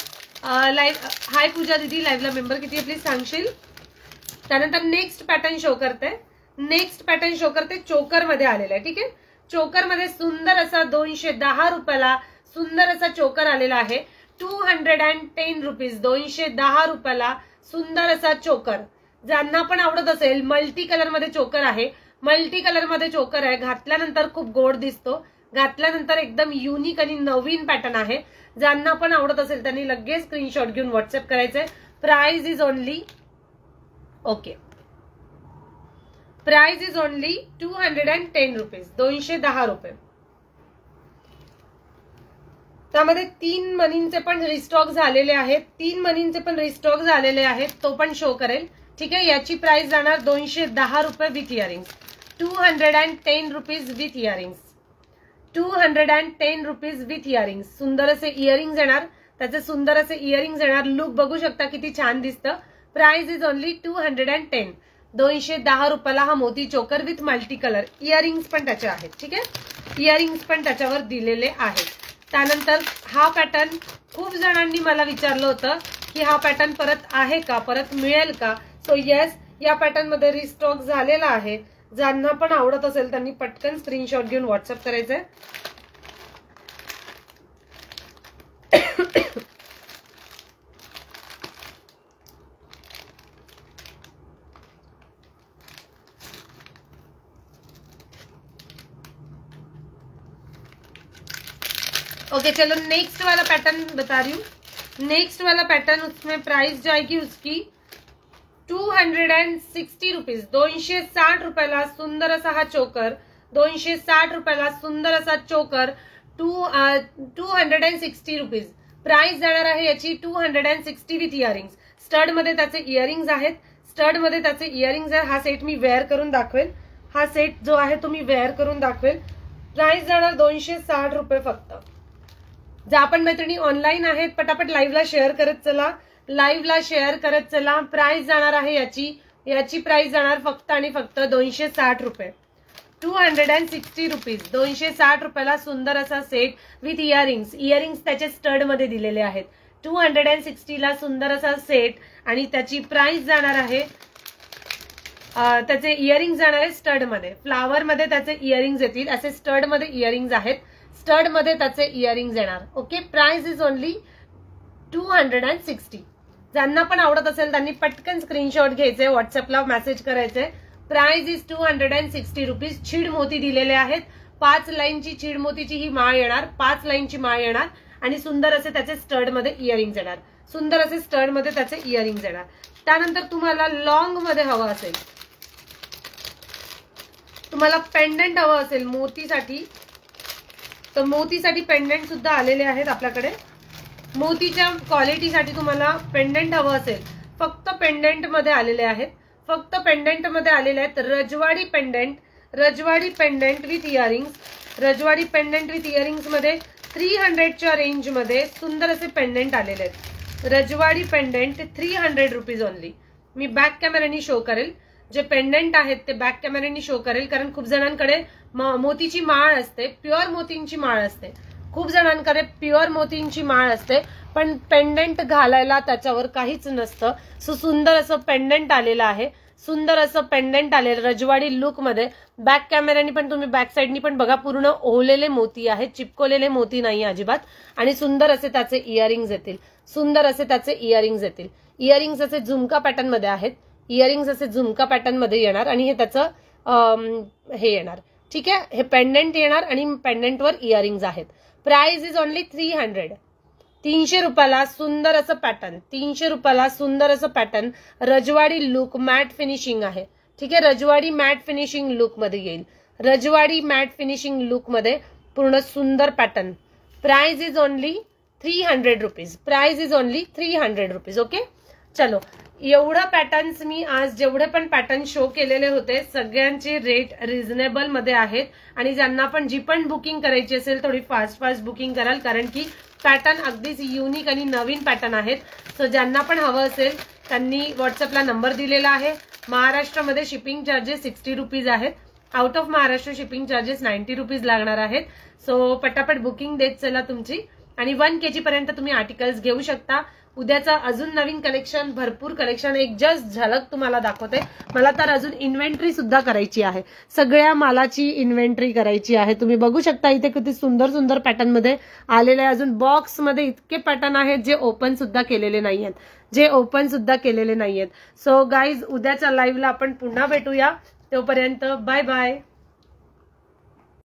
लाईव्ह हाय पूजा दीदी, लाईव्हला मेंबर किती आहे प्लीज सांगशील. त्यानंतर नेक्स्ट पॅटर्न शो करते, नेक्स्ट पॅटर्न शो करते. चोकर मध्ये आलेला आहे. ठीक आहे, चोकर मध्ये सुंदर असा 210 रुपयाला सुंदर असा चोकर आलेला आहे. 210 रुपीज, 210 रुपयाला सुंदर असा चोकर. ज्यांना पण आवडत असेल, मल्टी कलर मध्ये चोकर आहे, मल्टी कलर मध्ये चोकर आहे. घातल्यानंतर खूप गोड दिसतो, घातल्यानंतर एकदम युनिक आणि नवीन पॅटर्न आहे. ज्यांना पण आवडत असेल त्यांनी लगेच स्क्रीनशॉट घेऊन व्हॉट्सअप करायचंय. Price is only okay, price is only 210 rupees, 210 रुपये. त्यामध्ये 3 मनींचे पण रिस्टॉक झालेले आहेत, 3 मनींचे पण रिस्टॉक झालेले आहेत, तो पण शो करेल. ठीक आहे, याची प्राइस जाणार 210 रुपये with earrings. 210 rupees with earrings, 210 rupees with earrings. सुंदर असे इयरिंग्स येणार, त्याचे सुंदर असे इयरिंग्स येणार. लुक बघू शकता किती छान दिसतं. प्राइस इज ओनली 210, 210 रुपयाला हा मोती चोकर विथ मल्टी कलर. इयरिंग्स पण त्याचे आहेत. ठीक आहे, इयरिंग्स पण त्याच्यावर दिलेले आहेत. त्यानंतर हा पॅटर्न खूप जणांनी मला विचारलं होतं की हा पॅटर्न परत आहे का, परत मिळेल का. सो येस, या पॅटर्न मध्ये रिस्टॉक झालेला आहे. ज्यांना पण आवडत असेल त्यांनी पटकन स्क्रीनशॉट घेऊन व्हॉट्सअप करायचंय. ओके चलो, नेक्स्ट वाला पैटर्न बता रही हूँ. नेक्स्ट वाला पैटर्न, उसमें प्राइस जाएगी उसकी 260 रुपीज, 260 रुपयाला सुंदर असा हा चोकर. 260 रुपयाला सुंदर असा चोकर. 260 रुपीज. प्राइस जाणार आहे याची 260 विथ इयरिंग्स. स्टड मध्ये त्याचे इयरिंग्स आहेत, स्टड मध्ये त्याचे इयरिंग्स आहेत. हा सेट मी वेअर करून दाखवेल, हा सेट जो आहे तो मी वेअर करून दाखवेल. प्राइस जाणार 260 रुपये फक्त. ज्या आपण मैत्रिणी ऑनलाईन आहेत पटापट लाईव्हला शेअर करत चला, लाईव्हला शेअर करत चला. प्राइस जाणार आहे याची प्राइस जाणार फक्त आणि फक्त 260 रुपये. 260 रुपीज, 260 रुपयाला सुंदर असा सेट विथ इयरिंग्स. इयरिंग्स त्याचे स्टड मध्ये दिलेले आहेत. 260 ला सुंदर असा सेट आणि त्याची प्राइस जाणार आहे, त्याचे इयरिंग्स जाणार आहे स्टड मध्ये. फ्लावर मध्ये त्याचे इयरिंग्स येतील, असे स्टड मध्ये इयरिंग्स आहेत, स्टड मध्ये त्याचे इयरिंग्स येणार. Okay, price is only 260. ज्यांना पण आवडत असेल त्यांनी पटकन स्क्रीनशॉट घ्यायचे, व्हॉट्सअपला मेसेज करायचे. Price is 260 rupees. छीड मोती दिलेले आहेत. 5 लाईनची छीड मोतीची ही माळ येणार, 5 लाईनची माळ येणार आणि सुंदर असे त्याचे स्टड मध्ये इयरिंग्स येणार, सुंदर असे स्टड मध्ये त्याचे इयरिंग्स येणार. त्यानंतर तुम्हाला लॉंग मध्ये हवं असेल, तुम्हाला पेंडंट हवं असेल मोतीसाठी, तर मोतीसाठी पेंडंट सुद्धा आलेले आहेत आपल्याकडे. मोतीच्या क्वालिटीसाठी तुम्हाला पेंडंट हवं असेल, फक्त पेंडंट मध्ये आलेले आहेत, फक्त पेंडंट मध्ये आलेले आहेत. रजवाडी पेंडंट, रजवाडी पेंडंट विथ इयरिंग्स, रजवाडी पेंडंट विथ इयरिंग्स मध्ये 300च्या रेंज मध्ये सुंदर असे पेंडंट आलेले आहेत. रजवाडी पेंडंट 300 रुपीज ओनली. मी बॅक कॅमेऱ्यानी शो करेल, जे पेंडंट आहेत ते बॅक कॅमेऱ्यानी शो करेल, कारण खूप जणांकडे मोतीची माळ असते, प्युअर मोतींची माळ असते, खूप जणांकडे प्युअर मोतींची माळ असते, पण पेंडंट घालायला त्याच्यावर काहीच नसतं. सो सुंदर असं पेंडंट आलेलं आहे. सुंदर असं पेंडेंट आलेलं रजवाडी लुक मध्ये. बॅक कॅमेऱ्यानी पण तुम्ही बॅक साईडनी पण बघा, पूर्ण ओवलेले मोती आहेत, चिपकवलेले मोती नाही अजिबात. आणि सुंदर असे त्याचे इयरिंग्स येतील, सुंदर असे त्याचे इयरिंग्स येतील. इयरिंग्स असे झुमका पॅटर्न मध्ये आहेत, इयरिंग्स असे झुमका पॅटर्न मध्ये येणार आणि हे त्याचं हे येणार. ठीक आहे, हे पेंडेंट येणार आणि पेंडेंटवर इयरिंग्स आहेत. Price is only 300. 300 रुपयाला सुंदर असं पॅटर्न, 300 रुपयाला सुंदर असं पॅटर्न. रजवाडी लुक मॅट फिनिशिंग आहे. ठीक आहे, रजवाडी मॅट फिनिशिंग लुक मध्ये येईल, रजवाडी मॅट फिनिशिंग लुक मध्ये पूर्ण सुंदर pattern. Price is only 300 rupees. Price is only 300 rupees. Okay, चलो एवढं पॅटर्न्स मी आज जेवढे पण पॅटर्न शो केलेले होते सगळ्यांचे रेट रिझनेबल मध्ये आहेत. आणि ज्यांना पण जी पण बुकिंग करायची असेल थोडी फास्ट बुकिंग कराल, कारण की पॅटर्न अगदीच युनिक आणि नवीन पॅटर्न आहेत. सो ज्यांना पण हवं असेल त्यांनी व्हॉट्सअपला नंबर दिलेला आहे. महाराष्ट्रामध्ये शिपिंग चार्जेस 60 रुपीज आहेत. Out of Maharashtra shipping charges 90 rupees लागणार आहेत. सो पटापट बुकिंग देत चला तुमची, आणि 1 kg पर्यंत तुम्ही आर्टिकल्स घेऊ शकता. उद्याचा अजून नवीन कलेक्शन, भरपूर कलेक्शन, एक जस्ट झलक तुम्हाला दाखवते. मला तर अजून इन्व्हेंटरी सुद्धा करायची आहे, सगळ्या मालाची इन्व्हेंटरी करायची आहे. तुम्ही बघू शकता इथे किती सुंदर सुंदर पॅटर्न मध्ये आलेले आहे. अजून बॉक्स मध्ये इतके पॅटर्न आहेत जे ओपन सुद्धा केलेले नाहीयेत, जे ओपन सुद्धा केलेले नाहीयेत. सो गाईज, उद्याच्या लाईव्हला आपण पुन्हा भेटूया. तोपर्यंत बाय बाय.